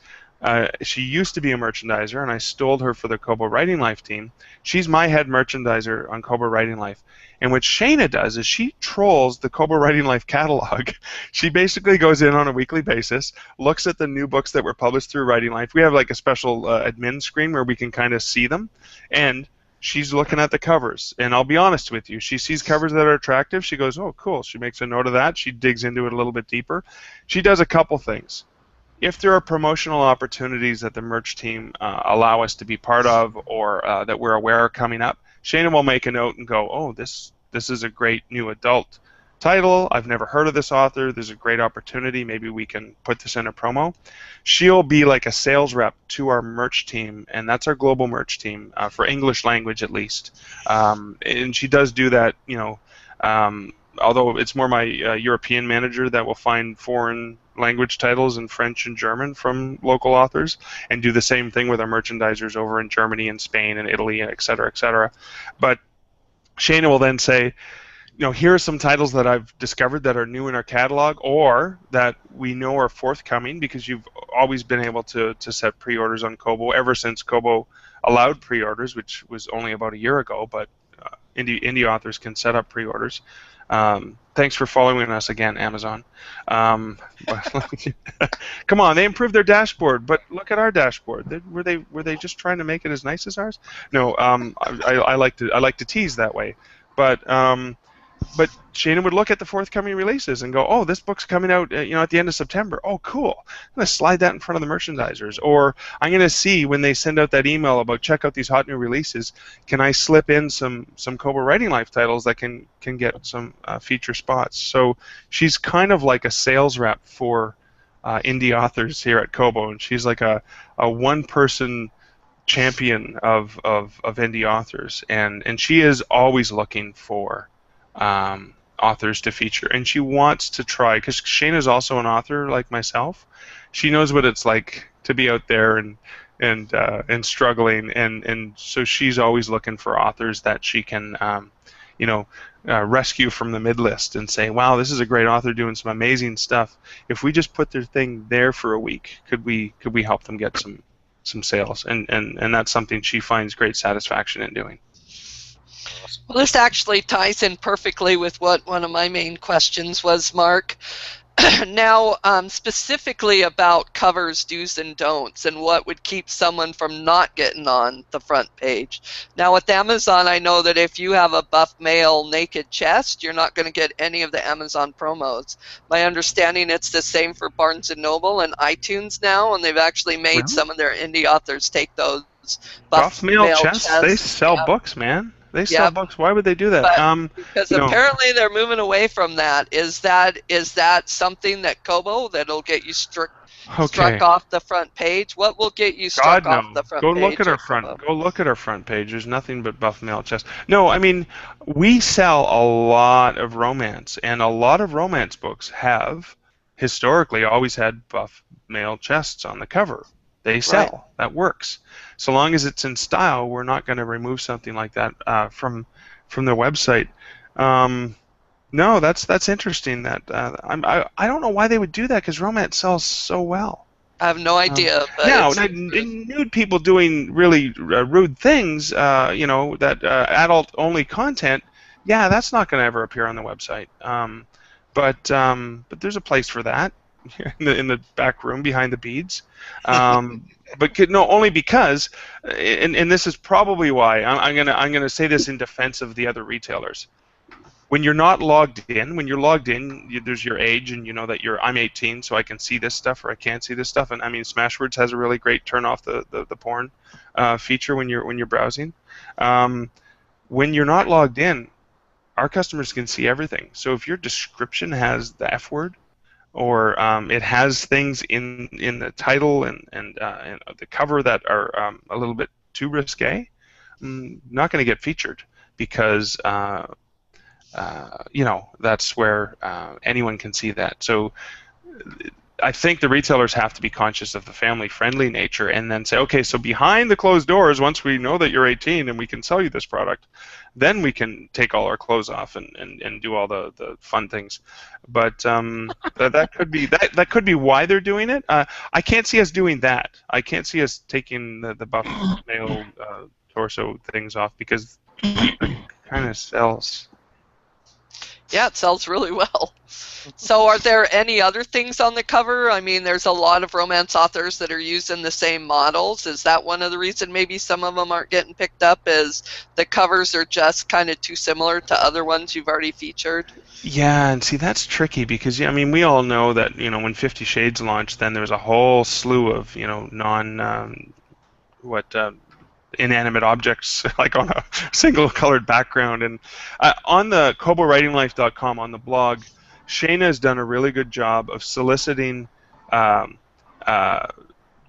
she used to be a merchandiser, and I stole her for the Kobo Writing Life team. She's my head merchandiser on Kobo Writing Life. And what Shayna does is she trolls the Kobo Writing Life catalog. She basically goes in on a weekly basis, looks at the new books that were published through Writing Life. We have like a special admin screen where we can kind of see them, and she's looking at the covers. And I'll be honest with you, she sees covers that are attractive. She goes, oh, cool. She makes a note of that. She digs into it a little bit deeper. She does a couple things. If there are promotional opportunities that the merch team allow us to be part of, or that we're aware are coming up, Shayna will make a note and go, oh, this is a great new adult title. I've never heard of this author. There's a great opportunity. Maybe we can put this in a promo. She'll be like a sales rep to our merch team, and that's our global merch team, for English language at least. And she does do that, although it's more my European manager that will find foreign language titles in French and German from local authors, and do the same thing with our merchandisers over in Germany and Spain and Italy, et cetera, et cetera. But Shayna will then say, here are some titles that I've discovered that are new in our catalog, or that we know are forthcoming, because you've always been able to set pre-orders on Kobo ever since Kobo allowed pre-orders, which was only about a year ago, but indie authors can set up pre-orders. Thanks for following us again, Amazon. Come on, they improved their dashboard, but look at our dashboard. Were they just trying to make it as nice as ours? No, I like to tease that way, but Shana would look at the forthcoming releases and go, "Oh, this book's coming out, at the end of September. Oh, cool! I'm gonna slide that in front of the merchandisers." Or I'm gonna see when they send out that email about check out these hot new releases. Can I slip in some Kobo Writing Life titles that can get some feature spots? So she's kind of like a sales rep for indie authors here at Kobo, and she's like a one-person champion of indie authors, and she is always looking for authors to feature, and she wants to try, because Shana's also an author like myself. She knows what it's like to be out there and struggling, and so she's always looking for authors that she can rescue from the mid list and say, wow, this is a great author doing some amazing stuff. If we just put their thing there for a week, could we help them get some sales? And that's something she finds great satisfaction in doing. Well, this actually ties in perfectly with what one of my main questions was, Mark. Now, specifically about covers, do's and don'ts, and what would keep someone from not getting on the front page. Now, with Amazon, I know that if you have a buff male naked chest, you're not going to get any of the Amazon promos. My understanding, it's the same for Barnes & Noble and iTunes now, and they've actually made some of their indie authors take those buff male chests. They sell books, man. They sell books. Why would they do that? Because apparently they're moving away from that. Is that something that Kobo that'll get you struck off the front page? What will get you struck off the front page? Go look at our front. Go look at our front page. There's nothing but buff male chests. No, I mean, we sell a lot of romance, and a lot of romance books have historically always had buff male chests on the cover. They sell. Right. That works. So long as it's in style, we're not going to remove something like that from their website. No, that's interesting. That I don't know why they would do that, because romance sells so well. I have no idea. But now, nude people doing really rude things, that adult-only content, yeah, that's not going to ever appear on the website. But there's a place for that. In the back room behind the beads, but no, only because, and this is probably why I'm gonna say this in defense of the other retailers. When you're not logged in, there's your age, and you know that I'm 18, so I can see this stuff or I can't see this stuff. And I mean, Smashwords has a really great turn off the porn feature when you're browsing. When you're not logged in, our customers can see everything. So if your description has the F word, or it has things in the title and the cover that are a little bit too risque, not going to get featured, because that's where anyone can see that. So I think the retailers have to be conscious of the family-friendly nature, and then say, okay, so behind the closed doors, once we know that you're 18 and we can sell you this product, then we can take all our clothes off and do all the fun things. But that could be why they're doing it. I can't see us doing that. I can't see us taking the buff male torso things off, because it kind of sells. Yeah, it sells really well. So are there any other things on the cover? I mean, there's a lot of romance authors that are using the same models. Is that one of the reasons maybe some of them aren't getting picked up, is the covers are just kind of too similar to other ones you've already featured? Yeah, and see, that's tricky, because I mean, we all know that when 50 Shades launched, then there was a whole slew of inanimate objects like on a single colored background. And on the KoboWritingLife.com, on the blog, Shana has done a really good job of soliciting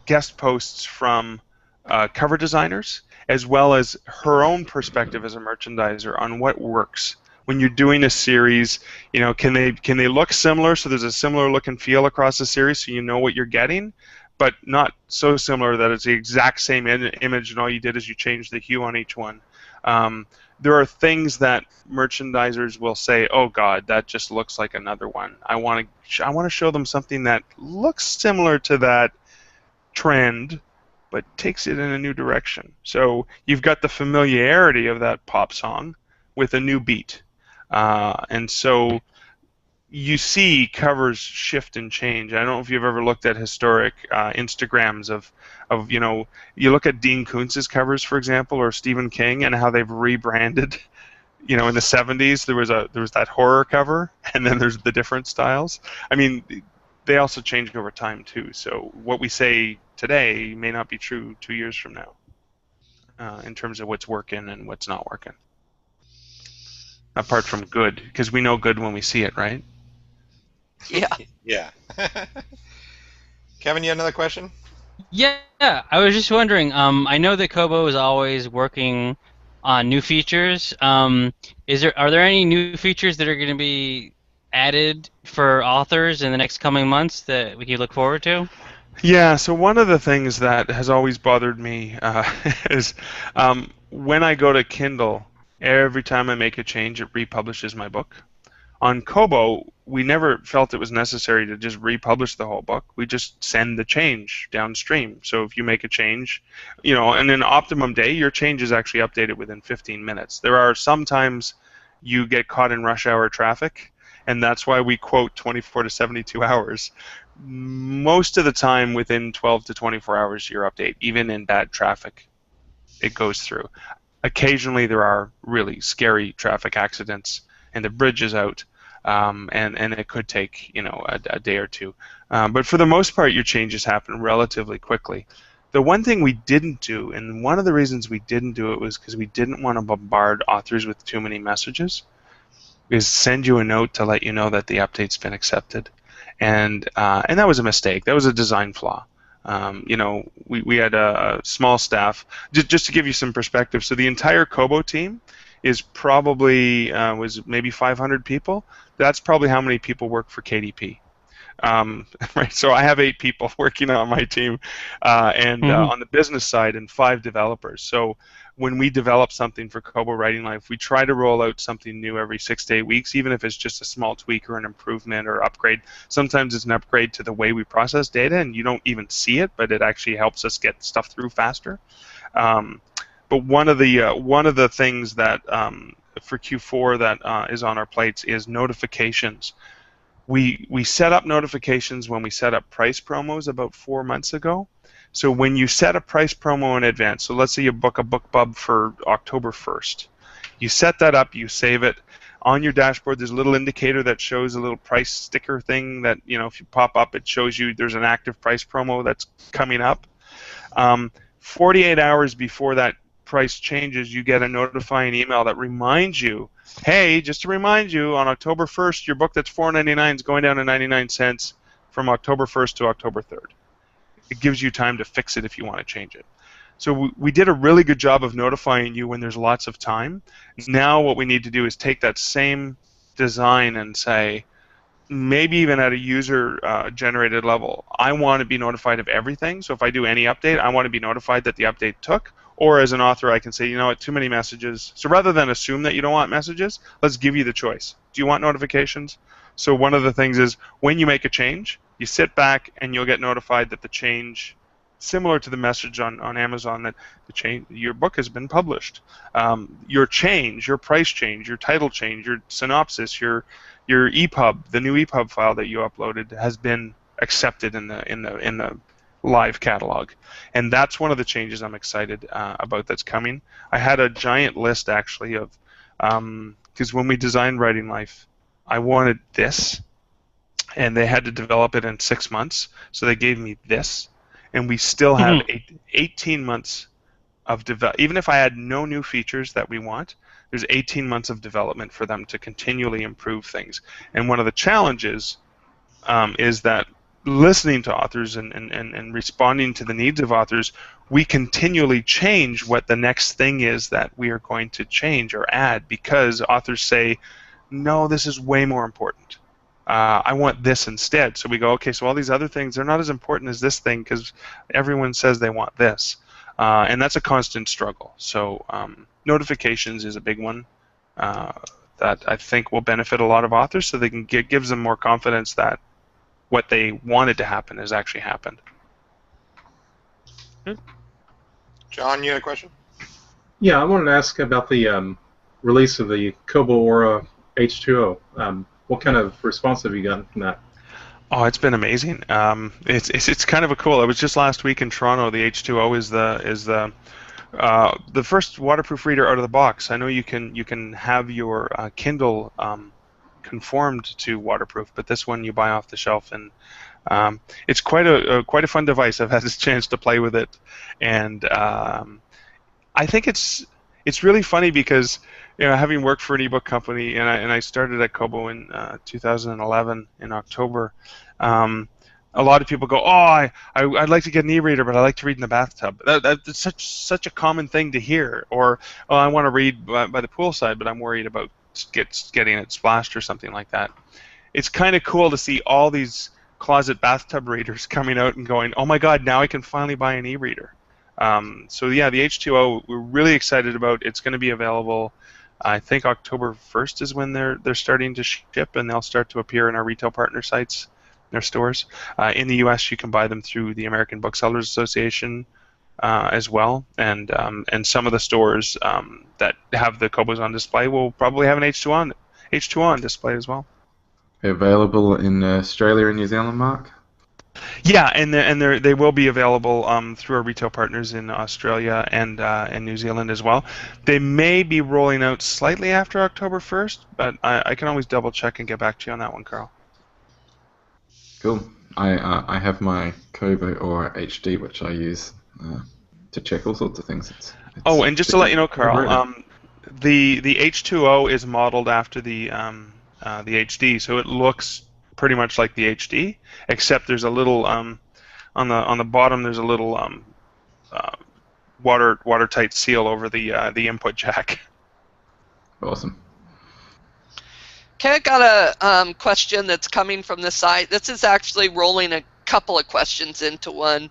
guest posts from cover designers, as well as her own perspective as a merchandiser on what works when you're doing a series. Can they look similar, so there's a similar look and feel across the series, so you know what you're getting, but not so similar that it's the exact same image and all you did is you changed the hue on each one. There are things that merchandisers will say, oh God, that just looks like another one. I want to show them something that looks similar to that trend, but takes it in a new direction. So you've got the familiarity of that pop song with a new beat. And so you see covers shift and change. I don't know if you've ever looked at historic Instagrams of you look at Dean Koontz's covers, for example, or Stephen King, and how they've rebranded. In the 70s there was that horror cover, and then there's the different styles. I mean, they also change over time too. So what we say today may not be true 2 years from now, in terms of what's working and what's not working. Apart from good, because we know good when we see it, right? Yeah. Yeah. Kevin, you have another question? Yeah, I was just wondering. I know that Kobo is always working on new features. Are there any new features that are going to be added for authors in the next coming months that we can look forward to? Yeah. So one of the things that has always bothered me is when I go to Kindle, every time I make a change, it republishes my book. On Kobo, we never felt it was necessary to just republish the whole book. We just send the change downstream. So if you make a change, in an optimum day, your change is actually updated within 15 minutes. There are sometimes you get caught in rush hour traffic, and that's why we quote 24 to 72 hours. Most of the time, within 12 to 24 hours, your update, even in bad traffic, it goes through. Occasionally, there are really scary traffic accidents, and the bridge is out, and it could take a day or two. But for the most part, your changes happen relatively quickly. The one thing we didn't do, and one of the reasons we didn't do it, was because we didn't want to bombard authors with too many messages. Is send you a note to let you know that the update's been accepted, and that was a mistake. That was a design flaw. We had a small staff. Just to give you some perspective, so the entire Kobo team is probably was maybe 500 people. That's probably how many people work for KDP. Right. So I have 8 people working on my team, and on the business side, and 5 developers. So when we develop something for Kobo Writing Life, we try to roll out something new every 6 to 8 weeks, even if it's just a small tweak or an improvement or upgrade. Sometimes it's an upgrade to the way we process data, and you don't even see it, but it actually helps us get stuff through faster. But one of the things that for Q4 that is on our plates is notifications. We set up notifications when we set up price promos about 4 months ago. So when you set a price promo in advance, so let's say you book a BookBub for October 1st, you set that up, you save it. On your dashboard, there's a little indicator that shows a little price sticker thing that, if you pop up, it shows you there's an active price promo that's coming up. 48 hours before that price changes, you get a notifying email that reminds you, hey, just to remind you, on October 1st, your book that's $4.99 is going down to 99 cents from October 1st to October 3rd. It gives you time to fix it if you want to change it. So we did a really good job of notifying you when there's lots of time. Now what we need to do is take that same design and say, maybe even at a user-generated level, I want to be notified of everything. So if I do any update, I want to be notified that the update took. Or as an author, I can say, you know what, too many messages. So rather than assume that you don't want messages, let's give you the choice. Do you want notifications? So one of the things is when you make a change, you sit back and you'll get notified that the change, similar to the message on Amazon that your book has been published. Your change, your price change, your title change, your synopsis, your EPUB, the new EPUB file that you uploaded has been accepted in the live catalog, and that's one of the changes I'm excited about that's coming. I had a giant list actually of because when we designed Writing Life, I wanted this, and they had to develop it in 6 months, so they gave me this, and we still have 18 months of develop. Even if I had no new features that we want, there's 18 months of development for them to continually improve things. And one of the challenges is that listening to authors and responding to the needs of authors, we continually change what the next thing is that we are going to change or add, because authors say, no, this is way more important. I want this instead. So we go, okay, so all these other things, they're not as important as this thing because everyone says they want this. And that's a constant struggle. So notifications is a big one that I think will benefit a lot of authors, so they can gives them more confidence that what they wanted to happen has actually happened. Good. John, you had a question? Yeah, I wanted to ask about the release of the Kobo Aura H2O. What kind of response have you gotten from that? Oh, it's been amazing. It's kind of a cool. It was just last week in Toronto. The H2O is the first waterproof reader out of the box. I know you can have your Kindle conformed to waterproof, but this one you buy off the shelf, and it's quite a fun device. I've had this chance to play with it, and I think it's really funny because having worked for an ebook company, and I started at Kobo in 2011 in October. A lot of people go, oh, I'd like to get an e-reader, but I like to read in the bathtub. That's such a common thing to hear. Or, oh, I want to read by the poolside, but I'm worried about getting it splashed or something like that. It's kind of cool to see all these closet bathtub readers coming out and going, oh my God, now I can finally buy an e-reader. So yeah, the H2O we're really excited about. It's going to be available. I think October 1st is when they're starting to ship, and they'll start to appear in our retail partner sites, their stores. In the U.S., you can buy them through the American Booksellers Association as well, and some of the stores that have the Kobos on display will probably have an H2O on display as well. Available in Australia and New Zealand, Mark? Yeah, and they will be available through our retail partners in Australia and New Zealand as well. They may be rolling out slightly after October 1st, but I can always double check and get back to you on that one, Carl. Cool. I have my Kobo or HD, which I use to check all sorts of things. It's and just to let you know, Carl, the H2O is modeled after the HD, so it looks pretty much like the HD, except there's a little on the bottom. There's a little watertight seal over the input jack. Awesome. Okay, I got a question that's coming from the site. This is actually rolling a couple of questions into one,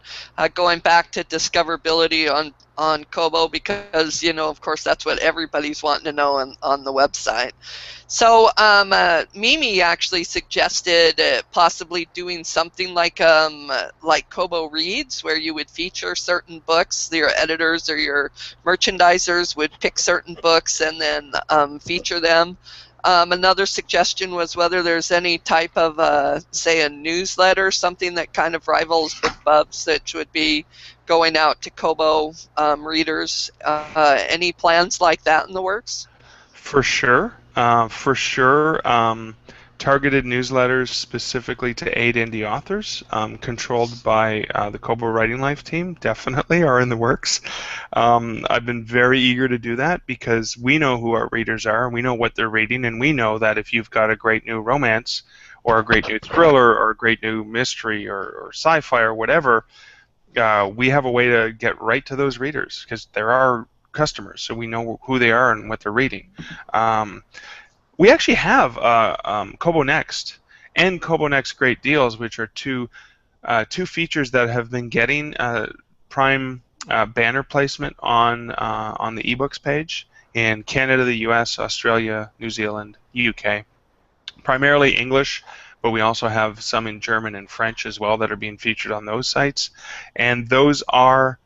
going back to discoverability on Kobo, because of course that's what everybody's wanting to know on the website. So Mimi actually suggested possibly doing something like Kobo Reads, where you would feature certain books. Your editors or your merchandisers would pick certain books and then feature them. Another suggestion was whether there's any type of, say, a newsletter, something that kind of rivals BookBubs, that would be going out to Kobo readers. Any plans like that in the works? For sure. Targeted newsletters specifically to aid indie authors, controlled by the Kobo Writing Life team, definitely are in the works. I've been very eager to do that because we know who our readers are, and we know what they're reading, and we know that if you've got a great new romance, or a great new thriller, or a great new mystery, or sci-fi, or whatever, we have a way to get right to those readers because they're our customers, so we know who they are and what they're reading. We actually have Kobo Next and Kobo Next Great Deals, which are two features that have been getting prime banner placement on the ebooks page in Canada, the US, Australia, New Zealand, UK. Primarily English, but we also have some in German and French as well that are being featured on those sites. And those are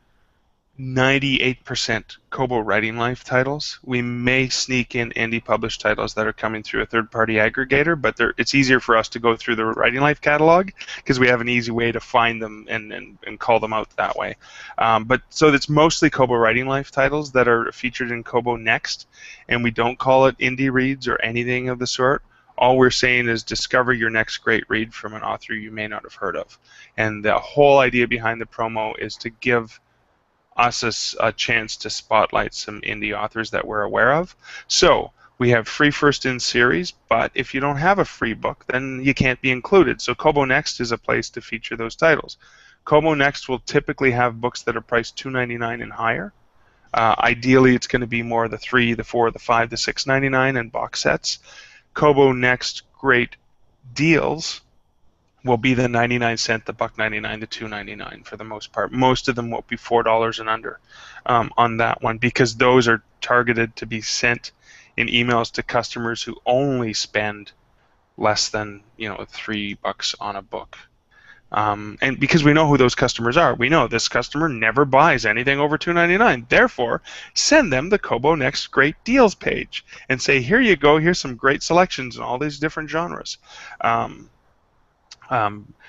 98% Kobo Writing Life titles. We may sneak in indie published titles that are coming through a third-party aggregator, but it's easier for us to go through the Writing Life catalog because we have an easy way to find them and call them out that way. But so it's mostly Kobo Writing Life titles that are featured in Kobo Next, and we don't call it indie reads or anything of the sort. All we're saying is discover your next great read from an author you may not have heard of. And the whole idea behind the promo is to give us a chance to spotlight some indie authors that we're aware of. So we have free first in series, but if you don't have a free book, then you can't be included. So Kobo Next is a place to feature those titles. Kobo Next will typically have books that are priced $2.99 and higher. Ideally, it's going to be more the $3, the $4, the $5, the $6.99 and box sets. Kobo Next Great Deals will be the 99-cent, the $1.99, the $2.99 for the most part. Most of them will be $4 and under on that one because those are targeted to be sent in emails to customers who only spend less than $3 on a book. And because we know who those customers are, we know this customer never buys anything over $2.99. Therefore, send them the Kobo Next Great Deals page and say, here you go, here's some great selections in all these different genres.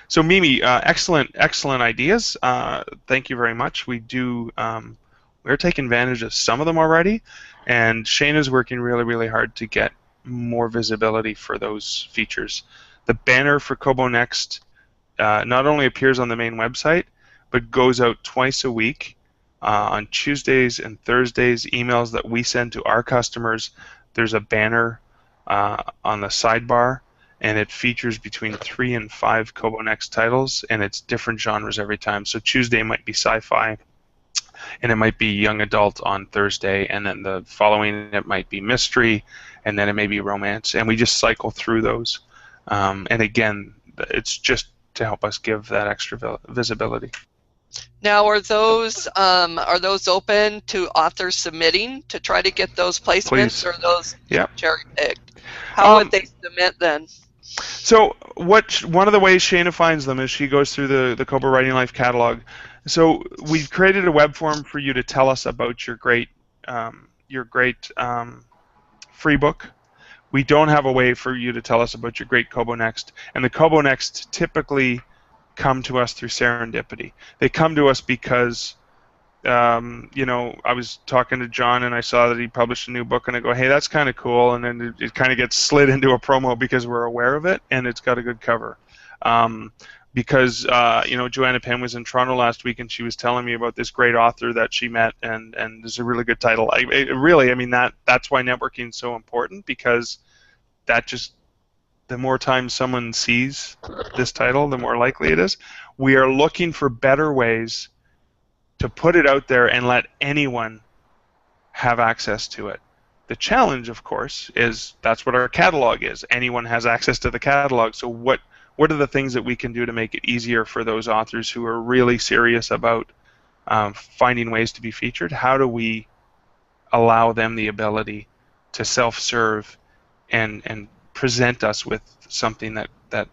So Mimi, excellent ideas. Thank you very much. We're taking advantage of some of them already, and Shane is working really, really hard to get more visibility for those features. The banner for Kobo Next not only appears on the main website, but goes out twice a week on Tuesdays and Thursdays, emails that we send to our customers. There's a banner on the sidebar, and it features between 3 and 5 Kobo Next titles, and it's different genres every time. So Tuesday might be sci-fi, and it might be young adult on Thursday, and then the following it might be mystery, and then it may be romance, and we just cycle through those. And again, it's just to help us give that extra visibility. Now, are those open to authors submitting to try to get those placements, Please. or are those Yep. cherry-picked? How would they submit then? So one of the ways Shana finds them is she goes through the Kobo Writing Life catalog. So we've created a web form for you to tell us about your great free book. We don't have a way for you to tell us about your great Kobo Next, and the Kobo Next typically come to us through serendipity. They come to us because I was talking to John and I saw that he published a new book, and I go, hey, that's kind of cool, and then it kind of gets slid into a promo because we're aware of it, and it's got a good cover. Because Joanna Penn was in Toronto last week, and she was telling me about this great author that she met, and there's a really good title. That's why networking is so important, because the more times someone sees this title, the more likely it is. We are looking for better ways to put it out there and let anyone have access to it. The challenge, of course, is that's what our catalog is. Anyone has access to the catalog. So what are the things that we can do to make it easier for those authors who are really serious about finding ways to be featured? How do we allow them the ability to self-serve and present us with something that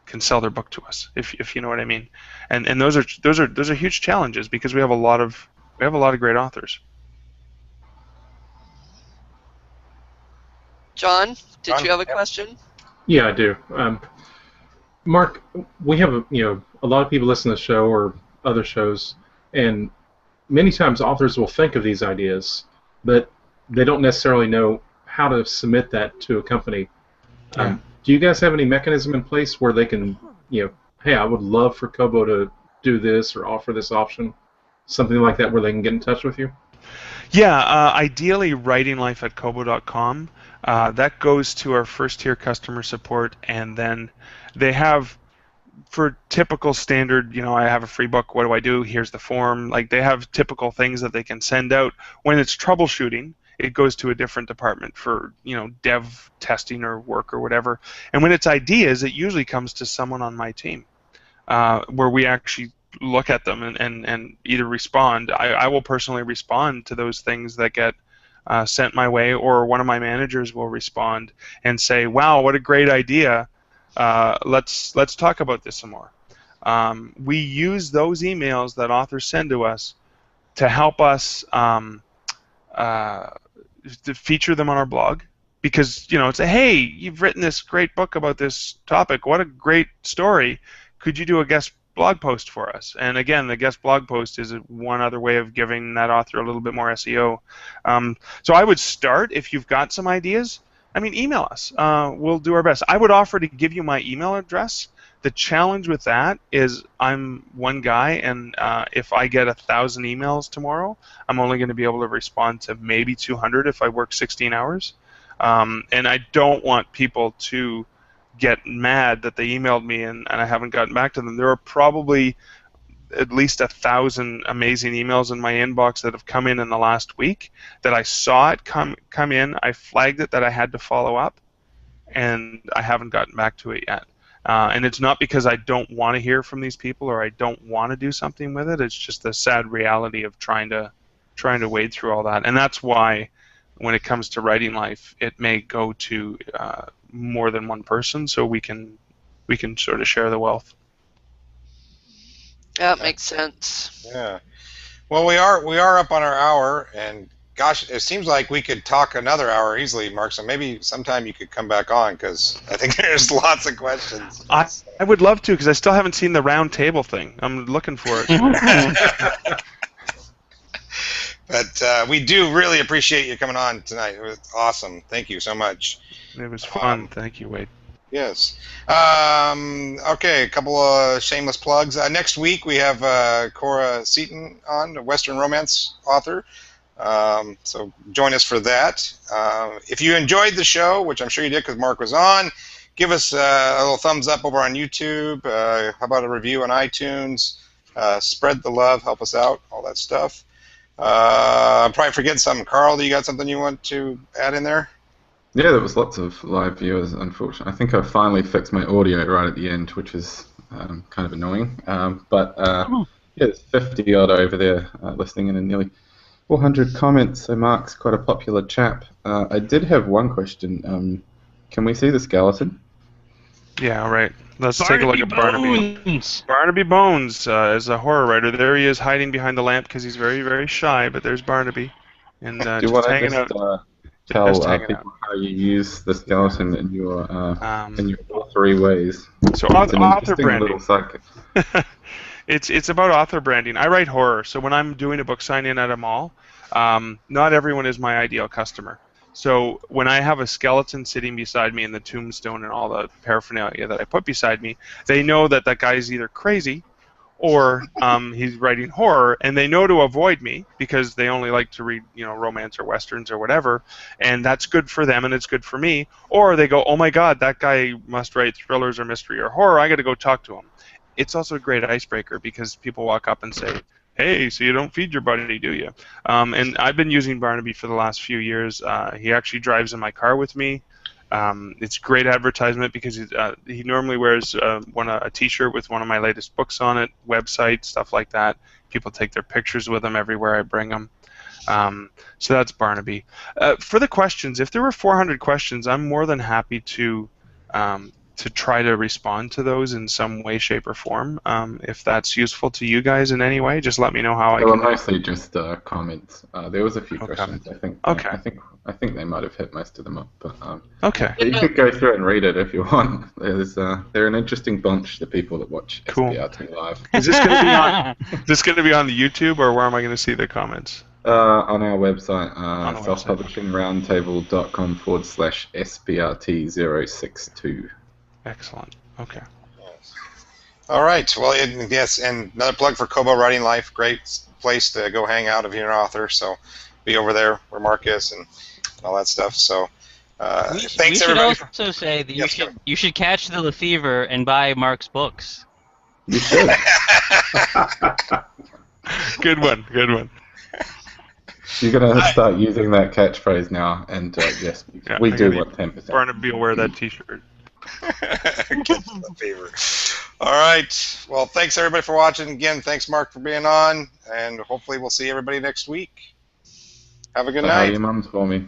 can sell their book to us, if you know what I mean? And those are huge challenges, because we have a lot of great authors. John, did you have a question? Yeah, I do. Mark, we have a lot of people listen to the show or other shows, and many times authors will think of these ideas, but they don't necessarily know how to submit that to a company. Yeah. Do you guys have any mechanism in place where they can, hey, I would love for Kobo to do this or offer this option, something like that, where they can get in touch with you? Yeah, ideally writinglife@kobo.com. That goes to our first-tier customer support, and then they have, for typical standard, I have a free book, what do I do? Here's the form. Like, they have typical things that they can send out. When it's troubleshooting, it goes to a different department for, dev testing or work or whatever. And when it's ideas, it usually comes to someone on my team, where we actually look at them and either respond. I will personally respond to those things that get sent my way, or one of my managers will respond and say, wow, what a great idea. Let's talk about this some more. We use those emails that authors send to us to help us to feature them on our blog, because it's a, hey, you've written this great book about this topic, what a great story, could you do a guest blog post for us? And again, the guest blog post is one other way of giving that author a little bit more SEO. So I would start, if you've got some ideas, email us. We'll do our best. I would offer to give you my email address. The challenge with that is I'm one guy, and if I get 1,000 emails tomorrow, I'm only going to be able to respond to maybe 200 if I work 16 hours. And I don't want people to get mad that they emailed me and I haven't gotten back to them. There are probably at least 1,000 amazing emails in my inbox that have come in the last week that I saw it come in, I flagged it that I had to follow up, and I haven't gotten back to it yet. And it's not because I don't want to hear from these people or I don't want to do something with it. It's just the sad reality of trying to wade through all that. And that's why when it comes to Writing Life, it may go to more than one person, so we can sort of share the wealth. That makes sense. Yeah. Well, we are up on our hour, and gosh, it seems like we could talk another hour easily, Mark. So maybe sometime you could come back on because I think there's lots of questions. I would love to because I still haven't seen the round table thing. I'm looking for it. But we do really appreciate you coming on tonight. It was awesome. Thank you so much. It was fun. Thank you, Wade. Yes. Okay, a couple of shameless plugs. Next week we have Cora Seaton on, a Western romance author. So join us for that. If you enjoyed the show, which I'm sure you did because Mark was on, give us a little thumbs up over on YouTube. How about a review on iTunes? Spread the love, help us out, all that stuff. I'm probably forgetting something. Carl, do you got something you want to add in there? Yeah, there was lots of live viewers, unfortunately. I think I finally fixed my audio right at the end, which is kind of annoying. But yeah, there's 50 odd over there listening in, and nearly 400 comments, so Mark's quite a popular chap. I did have one question. Can we see the skeleton? Yeah, right. Let's take a look at Barnaby. Barnaby Bones is a horror writer. There he is, hiding behind the lamp because he's very, very shy. But there's Barnaby, and just hanging out. Tell people how you use the skeleton in your all three ways. So it's an author branding. Little sidekick. It's about author branding. I write horror, so when I'm doing a book sign-in at a mall, not everyone is my ideal customer. So when I have a skeleton sitting beside me in the tombstone and all the paraphernalia that I put beside me, they know that that guy is either crazy or he's writing horror, and they know to avoid me because they only like to read, romance or westerns or whatever, and that's good for them and it's good for me. Or they go, oh my God, that guy must write thrillers or mystery or horror. I got to go talk to him. It's also a great icebreaker because people walk up and say, hey, so you don't feed your buddy, do you? And I've been using Barnaby for the last few years. He actually drives in my car with me. It's great advertisement because he normally wears a T-shirt with one of my latest books on it, website, stuff like that. People take their pictures with them everywhere I bring them. So that's Barnaby. For the questions, if there were 400 questions, I'm more than happy to try to respond to those in some way, shape, or form. If that's useful to you guys in any way, just let me know how I can. Well, mostly just comments. There was a few questions. I think. Okay. I think they might have hit most of them up. But okay. You could go through and read it if you want. They're an interesting bunch, the people that watch SBRT Live. Is this going to be on? Is this going to be on the YouTube, or where am I going to see the comments? On our website, selfpublishingroundtable.com/SBRT062. Excellent. Okay. All right. Well, yes, and another plug for Kobo Writing Life. Great place to go hang out if you're an author. So be over there where Mark is and all that stuff. So thanks everybody. We should also say that you should catch the Lefevre and buy Mark's books. You should. Good one. Good one. You're going to start using that catchphrase now, and yes, we do want 10%. Barnaby will wear that T-shirt. All right. Well, thanks everybody for watching. Again, thanks Mark for being on, and hopefully we'll see everybody next week. Have a good night. Your mums for me.